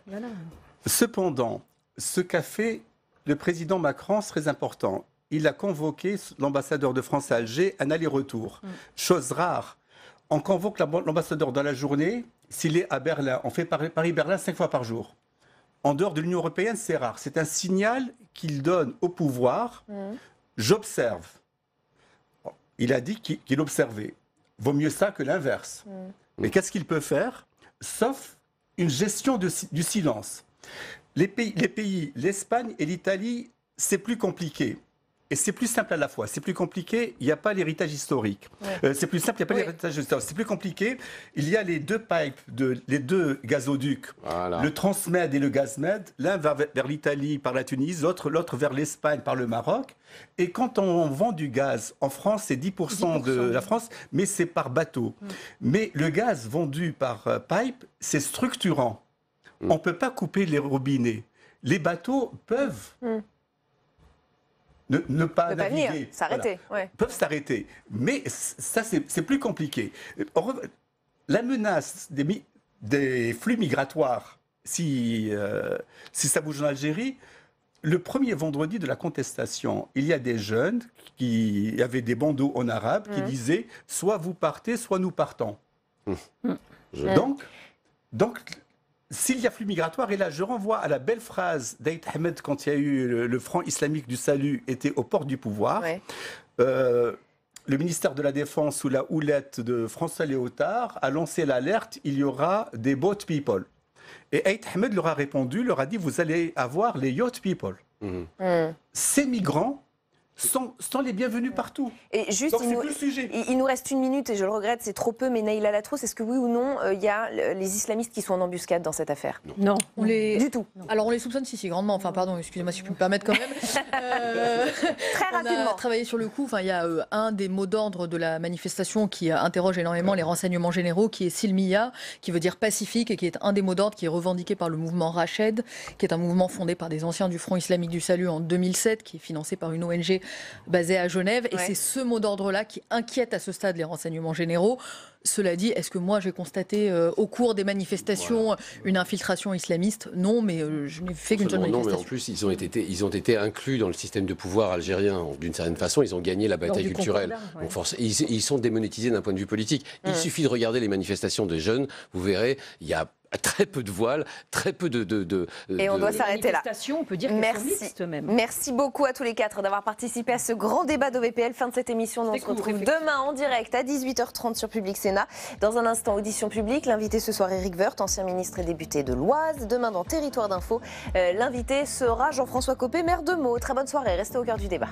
Cependant, ce qu'a fait le président Macron, c'est très important. Il a convoqué l'ambassadeur de France à Alger, un aller-retour. Chose rare. On convoque l'ambassadeur dans la journée s'il est à Berlin. On fait Paris-Berlin 5 fois par jour. En dehors de l'Union européenne, c'est rare. C'est un signal qu'il donne au pouvoir. J'observe. Il a dit qu'il observait. Vaut mieux ça que l'inverse. Mais qu'est-ce qu'il peut faire? Sauf une gestion du silence. Les pays, l'Espagne et l'Italie, c'est plus compliqué. Et c'est plus simple à la fois. C'est plus compliqué, il n'y a pas l'héritage historique. C'est plus simple, il n'y a pas l'héritage historique. C'est plus compliqué, il y a les deux pipes, les deux gazoducs. Voilà. Le Transmed et le Gazmed. L'un va vers l'Italie par la Tunisie, l'autre vers l'Espagne par le Maroc. Et quand on vend du gaz, en France, c'est 10% de la France, mais c'est par bateau. Mais le gaz vendu par pipe, c'est structurant. On ne peut pas couper les robinets. Les bateaux peuvent... Ne pas naviguer, s'arrêter. Peuvent s'arrêter. Mais ça, c'est plus compliqué. La menace des flux migratoires, si ça bouge en Algérie, le premier vendredi de la contestation, il y a des jeunes qui avaient des bandeaux en arabe qui disaient « soit vous partez, soit nous partons ». Donc, s'il y a flux migratoire, et là je renvoie à la belle phrase d'Aït Ahmed quand il y a eu le Front islamique du salut était aux portes du pouvoir, le ministère de la Défense sous la houlette de François Léotard a lancé l'alerte, il y aura des boat people. Et Aït Ahmed leur a répondu, leur a dit vous allez avoir les yacht people. Ces migrants Sans les bienvenus partout. Et juste, Donc, c'est plus le sujet. il nous reste 1 minute et je le regrette, c'est trop peu, mais Naïla Latrousse, est-ce que oui ou non, il y a les islamistes qui sont en embuscade dans cette affaire? Non. Du tout. Alors on les soupçonne si grandement. Enfin pardon, excusez-moi si je peux me permettre quand même. Très rapidement. On a travaillé sur le coup. Enfin il y a un des mots d'ordre de la manifestation qui interroge énormément les renseignements généraux, qui est Silmiya, qui veut dire pacifique et qui est un des mots d'ordre qui est revendiqué par le mouvement Rached, qui est un mouvement fondé par des anciens du Front islamique du salut en 2007, qui est financé par une ONG basée à Genève. Et c'est ce mot d'ordre-là qui inquiète à ce stade les renseignements généraux. Cela dit, est-ce que moi j'ai constaté au cours des manifestations une infiltration islamiste? Non, mais je n'ai fait qu'une seule manifestation. Non, mais en plus, ils ont été inclus dans le système de pouvoir algérien. D'une certaine façon, ils ont gagné la bataille culturelle. Donc, ils sont démonétisés d'un point de vue politique. Il suffit de regarder les manifestations des jeunes, vous verrez, il y a très peu de voiles, très peu Et on doit s'arrêter là. On peut dire qu'elles sont mixtes même. Merci beaucoup à tous les 4 d'avoir participé à ce grand débat d'OVPL. Fin de cette émission. On se retrouve demain en direct à 18h30 sur Public Sénat. Dans un instant, audition publique. L'invité ce soir, Éric Woerth, ancien ministre et député de l'Oise. Demain, dans Territoire d'Info, l'invité sera Jean-François Copé, maire de Meaux. Très bonne soirée. Restez au cœur du débat.